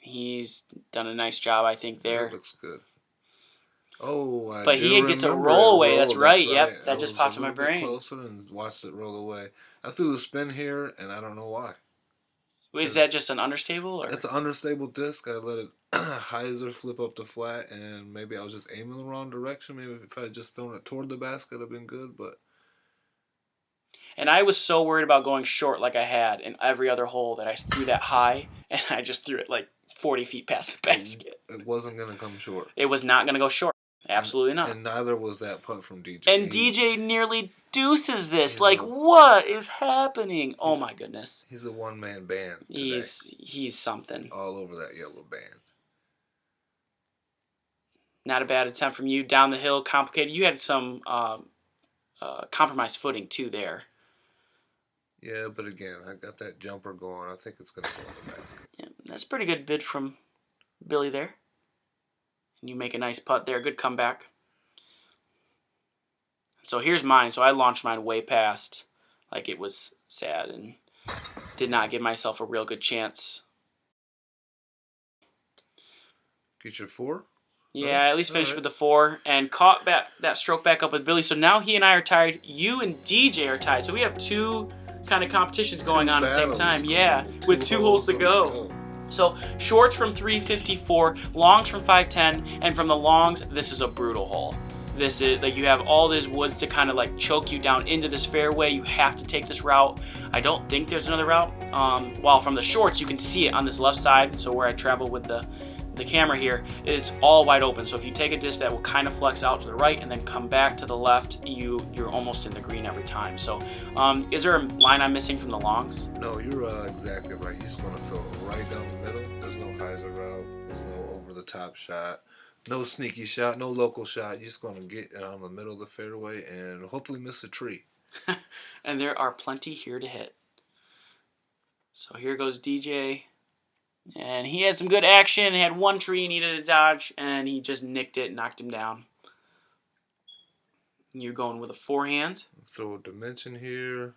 Speaker 1: He's done a nice job, I think, there.
Speaker 2: That looks good. Oh,
Speaker 1: but he gets a roll away. That's right. Yep, that just popped in my
Speaker 2: bit
Speaker 1: brain.
Speaker 2: Closer and watched it roll away. I threw the spin here, and I don't know why.
Speaker 1: Wait, is that just an understable? Or?
Speaker 2: It's an understable disc. I let it hyzer flip up the flat, and maybe I was just aiming the wrong direction. Maybe if I had just thrown it toward the basket, it'd have been good. But
Speaker 1: and I was so worried about going short like I had in every other hole that I threw that high, and I just threw it like 40 feet past the basket.
Speaker 2: It wasn't going to come short.
Speaker 1: It was not going to go short. Absolutely not.
Speaker 2: And neither was that putt from DJ.
Speaker 1: And DJ nearly deuces this. Like, what is happening? Oh, my goodness.
Speaker 2: He's a one-man band today.
Speaker 1: He's something.
Speaker 2: All over that yellow band.
Speaker 1: Not a bad attempt from you. Down the hill, complicated. You had some compromised footing, too, there.
Speaker 2: Yeah, but again, I got that jumper going. I think it's going to go in the basket.
Speaker 1: Yeah, that's a pretty good bid from Billy there. And you make a nice putt there. Good comeback. So here's mine. So I launched mine way past. Like, it was sad and did not give myself a real good chance.
Speaker 2: Get your 4?
Speaker 1: Yeah, I at least finished
Speaker 2: right.
Speaker 1: with the 4 and caught that stroke back up with Billy. So now he and I are tied. You and DJ are tied. So we have 2 kind of competitions going on at the same time. Yeah, with 2 holes to go. So shorts from 354, longs from 510, and from the longs, this is a brutal hole. This is like, you have all these woods to kind of like choke you down into this fairway. You have to take this route. I don't think there's another route. While from the shorts, you can see it on this left side. So where I travel with the camera here, it's all wide open. So if you take a disc that will kind of flex out to the right and then come back to the left, you're almost in the green every time. So is there a line I'm missing from the longs?
Speaker 2: No, you're exactly right. You just want to throw it right down the middle. There's no hyzer route. There's no over the top shot. No sneaky shot. No local shot. You're just going to get on the middle of the fairway and hopefully miss a tree.
Speaker 1: And there are plenty here to hit. So here goes DJ. And he had some good action. He had 1 tree he needed to dodge, and he just nicked it, knocked him down. And you're going with a forehand.
Speaker 2: Throw a dimension here.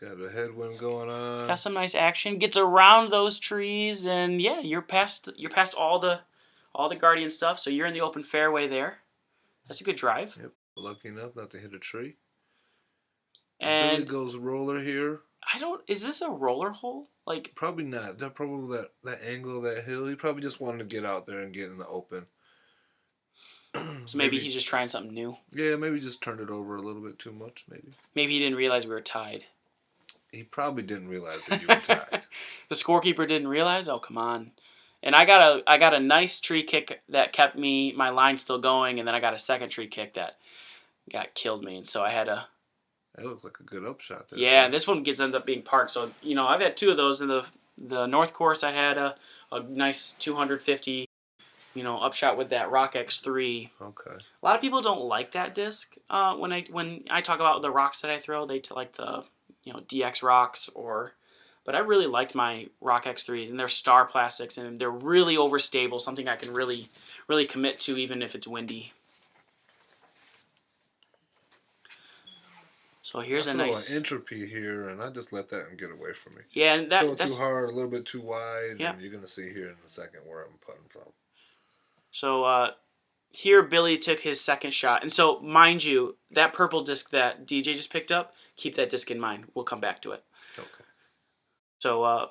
Speaker 2: Got a headwind going on.
Speaker 1: It's got some nice action. Gets around those trees, and yeah, you're past all the guardian stuff. So you're in the open fairway there. That's a good drive.
Speaker 2: Yep. Lucky enough not to hit a tree.
Speaker 1: And
Speaker 2: Billy goes roller here.
Speaker 1: Is this a roller hole? Like,
Speaker 2: probably not. That probably that angle of that hill. He probably just wanted to get out there and get in the open.
Speaker 1: So maybe he's just trying something new.
Speaker 2: Yeah, maybe just turned it over a little bit too much.
Speaker 1: Maybe he didn't realize we were tied.
Speaker 2: He probably didn't realize that you were tied.
Speaker 1: The scorekeeper didn't realize. Oh, come on. And I got a nice tree kick that kept my line still going, and then I got a second tree kick that killed me, and so I had a.
Speaker 2: That looked like a good upshot there.
Speaker 1: Yeah, this one ends up being parked. So, I've had 2 of those. In the North Course, I had a nice 250, upshot with that Rock X3.
Speaker 2: Okay.
Speaker 1: A lot of people don't like that disc. When I talk about the rocks that I throw, they like the, DX rocks but I really liked my Rock X3, and they're star plastics, and they're really overstable, something I can really, really commit to even if it's windy. So here's a nice
Speaker 2: entropy here, and I just let that get away from me.
Speaker 1: Yeah, and
Speaker 2: that's too hard, a little bit too wide.
Speaker 1: Yeah.
Speaker 2: And you're gonna see here in a second where I'm putting from.
Speaker 1: So here Billy took his second shot, and so mind you, that purple disc that DJ just picked up, keep that disc in mind. We'll come back to it.
Speaker 2: Okay.
Speaker 1: So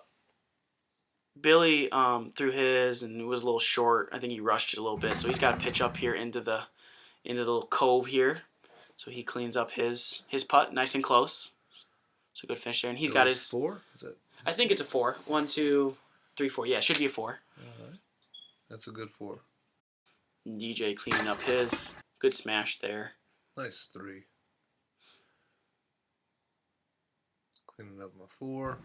Speaker 1: Billy threw his, and it was a little short. I think he rushed it a little bit, so he's got to pitch up here into the little cove here. So he cleans up his putt, nice and close. So good finish there, and he's got his
Speaker 2: 4. Is it?
Speaker 1: I think it's a 4. 1, 2, 3, 4. Yeah, it should be a 4.
Speaker 2: All right, that's a good 4.
Speaker 1: And DJ cleaning up his good smash there.
Speaker 2: Nice 3. Cleaning up my 4.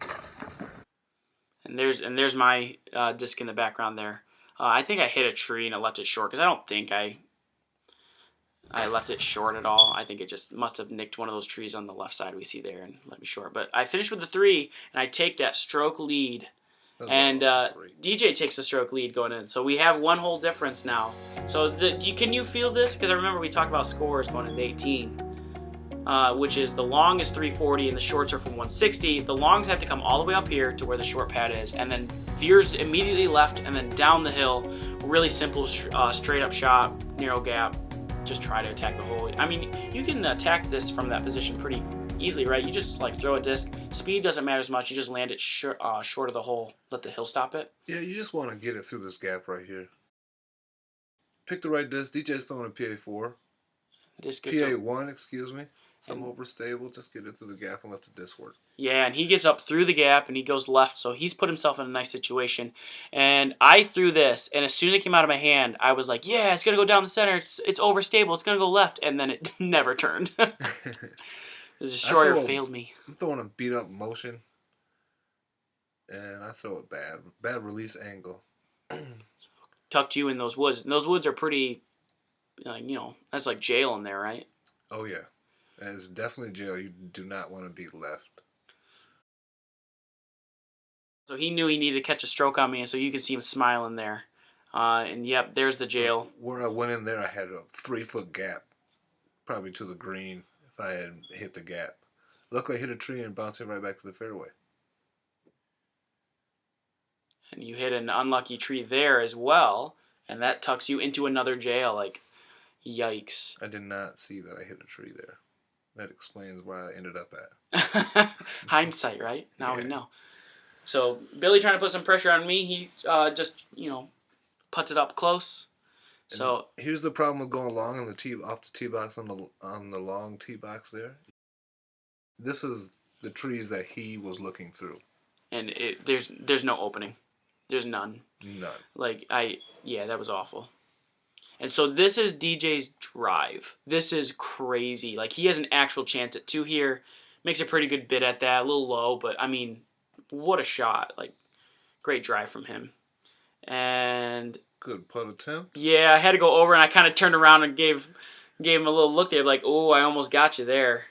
Speaker 1: And there's my disc in the background there. I think I hit a tree and I left it short because I don't think I left it short at all. I think it just must have nicked one of those trees on the left side we see there and let me short. But I finished with the 3, and I take that stroke lead. And DJ takes the stroke lead going in. So we have 1 hole difference now. So can you feel this? Because I remember we talked about scores going into 18, which is the long is 340 and the shorts are from 160. The longs have to come all the way up here to where the short pad is, and then veers immediately left and then down the hill. Really simple straight up shot, narrow gap. Just try to attack the hole. I mean, you can attack this from that position pretty easily, right? You just like throw a disc. Speed doesn't matter as much. You just land it short of the hole. Let the hill stop it.
Speaker 2: Yeah, you just want to get it through this gap right here. Pick the right disc. DJ's throwing a PA4. PA1, excuse me. Some overstable. Just get it through the gap and let the disc work.
Speaker 1: Yeah, and he gets up through the gap and he goes left, so he's put himself in a nice situation. And I threw this, and as soon as it came out of my hand, I was like, yeah, it's going to go down the center. It's overstable. It's going to go left. And then it never turned. The destroyer failed me.
Speaker 2: I'm throwing a beat-up motion, and I throw it bad. Bad release angle.
Speaker 1: Tucked you in those woods. And those woods are pretty, that's like jail in there, right?
Speaker 2: Oh, yeah. It's definitely jail. You do not want to be left.
Speaker 1: So he knew he needed to catch a stroke on me, and so you can see him smiling there. And yep, there's the jail.
Speaker 2: Where I went in there, I had a 3-foot gap, probably to the green if I had hit the gap. Luckily, I hit a tree and bounced it right back to the fairway.
Speaker 1: And you hit an unlucky tree there as well, and that tucks you into another jail. Like, yikes.
Speaker 2: I did not see that I hit a tree there. That explains where I ended up at.
Speaker 1: Hindsight, right? Now
Speaker 2: Yeah.
Speaker 1: we know. So Billy trying to put some pressure on me. He just puts it up close. So
Speaker 2: here's the problem with going long on off the tee box on the long tee box there. This is the trees that he was looking through.
Speaker 1: And there's no opening. There's none.
Speaker 2: None.
Speaker 1: Like that was awful. And so this is DJ's drive. This is crazy. Like, he has an actual chance at 2 here. Makes a pretty good bid at that. A little low, but I mean, what a shot. Like, great drive from him. And
Speaker 2: good putt attempt.
Speaker 1: Yeah, I had to go over, and I kind of turned around and gave him a little look there, like, oh, I almost got you there.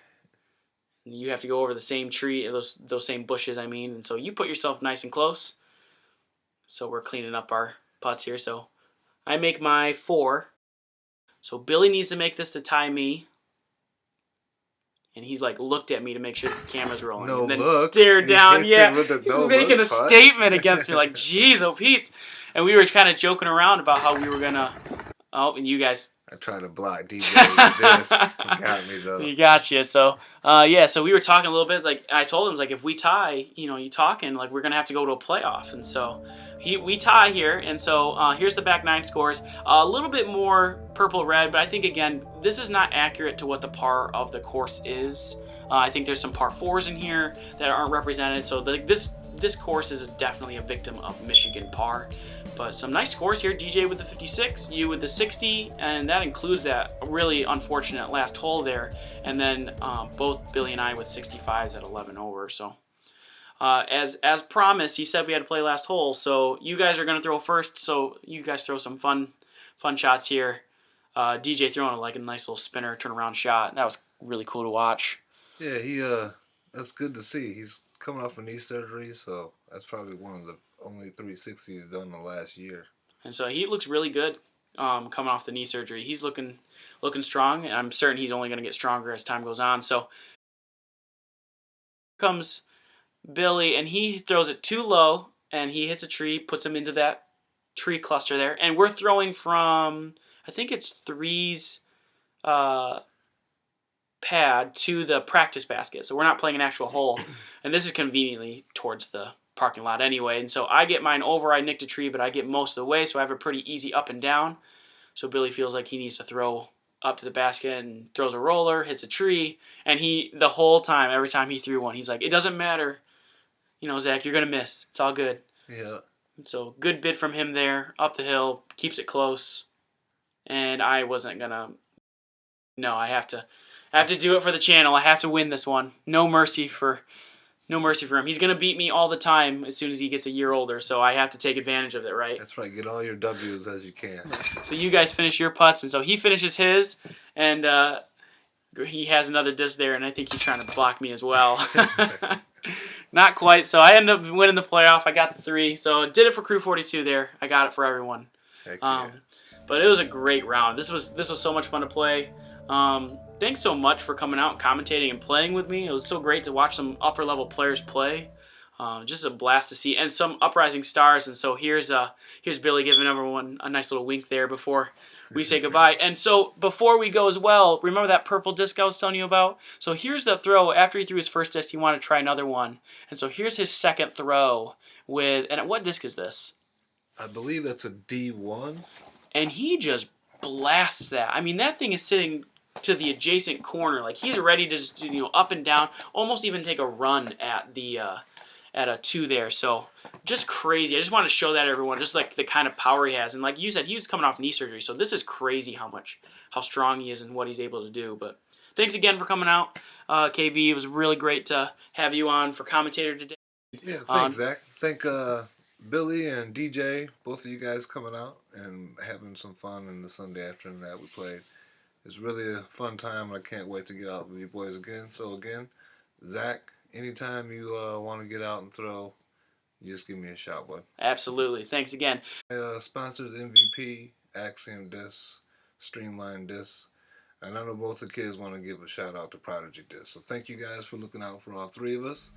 Speaker 1: And you have to go over the same tree, those same bushes, I mean. And so you put yourself nice and close. So we're cleaning up our putts here. So I make my 4. So Billy needs to make this to tie me. And he's like looked at me to make sure the camera's rolling.
Speaker 2: No
Speaker 1: and then
Speaker 2: look.
Speaker 1: stared down. Yeah,
Speaker 2: he's
Speaker 1: making a statement against me. Like, geez, oh Pete. And we were kind of joking around about how we were going to... Oh, and you guys...
Speaker 2: I tried to block DJ with this. He got me, though.
Speaker 1: He got you. So, so we were talking a little bit. It's like, I told him, it's like, if we tie, you talking, like, we're going to have to go to a playoff. And so we tie here. And so here's the back 9 scores. A little bit more purple-red, but I think, again, this is not accurate to what the par of the course is. I think there's some par 4s in here that aren't represented. So this course is definitely a victim of Michigan par. But some nice scores here. DJ with the 56, you with the 60, and that includes that really unfortunate last hole there. And then both Billy and I with 65s at 11 over. So as promised, he said we had to play last hole. So you guys are going to throw first. So you guys throw some fun shots here. DJ throwing like a nice little spinner turnaround shot. That was really cool to watch.
Speaker 2: Yeah, that's good to see. He's coming off a knee surgery, so that's probably one of the only 360s done in the last year.
Speaker 1: And so he looks really good coming off the knee surgery. He's looking strong, and I'm certain he's only going to get stronger as time goes on. So here comes Billy, and he throws it too low, and he hits a tree, puts him into that tree cluster there. And we're throwing from, I think it's 3's pad to the practice basket. So we're not playing an actual hole. And this is conveniently towards the parking lot anyway. And so I get mine over. I nicked a tree, but I get most of the way. So I have a pretty easy up and down. So Billy feels like he needs to throw up to the basket and throws a roller, hits a tree. And the whole time, every time he threw one, he's like, it doesn't matter. Zach, you're going to miss. It's all good.
Speaker 2: Yeah.
Speaker 1: So good bid from him there. Up the hill. Keeps it close. And I wasn't going to... No, I have to do it for the channel. I have to win this one. No mercy for him. He's going to beat me all the time as soon as he gets a year older, so I have to take advantage of it, right?
Speaker 2: That's right. Get all your W's as you can.
Speaker 1: So you guys finish your putts, and so he finishes his, and he has another disc there, and I think he's trying to block me as well. Not quite. So I ended up winning the playoff. I got the 3. So did it for Crew 42 there. I got it for everyone.
Speaker 2: Heck yeah.
Speaker 1: But it was a great round. This was so much fun to play. Thanks so much for coming out and commentating and playing with me. It was so great to watch some upper level players play. Just a blast to see, and some uprising stars. And so here's Billy giving everyone a nice little wink there before we say goodbye. And so before we go as well, remember that purple disc I was telling you about? So here's the throw. After he threw his first disc, he wanted to try another one. And so here's his second throw and what disc is this?
Speaker 2: I believe that's a D1.
Speaker 1: And he just blasts that. I mean, that thing is sitting to the adjacent corner. Like, he's ready to just, up and down, almost even take a run at the at a 2 there. So just crazy. I just wanted to show that to everyone, just like the kind of power he has. And like you said, he was coming off knee surgery, so this is crazy how strong he is and what he's able to do. But thanks again for coming out, KB. It was really great to have you on for commentator today.
Speaker 2: Yeah, thanks, Zach. Thank Billy and DJ, both of you guys coming out and having some fun in the Sunday afternoon that we played. It's really a fun time, and I can't wait to get out with you boys again. So again, Zach, anytime you want to get out and throw, you just give me a shout, bud.
Speaker 1: Absolutely. Thanks again.
Speaker 2: Sponsors MVP, Axiom Disc, Streamline Disc. And I know both the kids want to give a shout out to Prodigy Disc. So thank you guys for looking out for all three of us.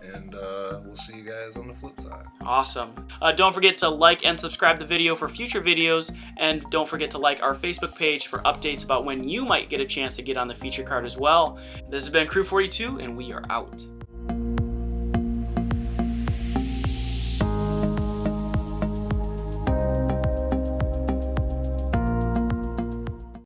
Speaker 2: And we'll see you guys on the flip side.
Speaker 1: Awesome. Don't forget to like and subscribe the video for future videos. And don't forget to like our Facebook page for updates about when you might get a chance to get on the feature card as well. This has been Crew 42, and we are out.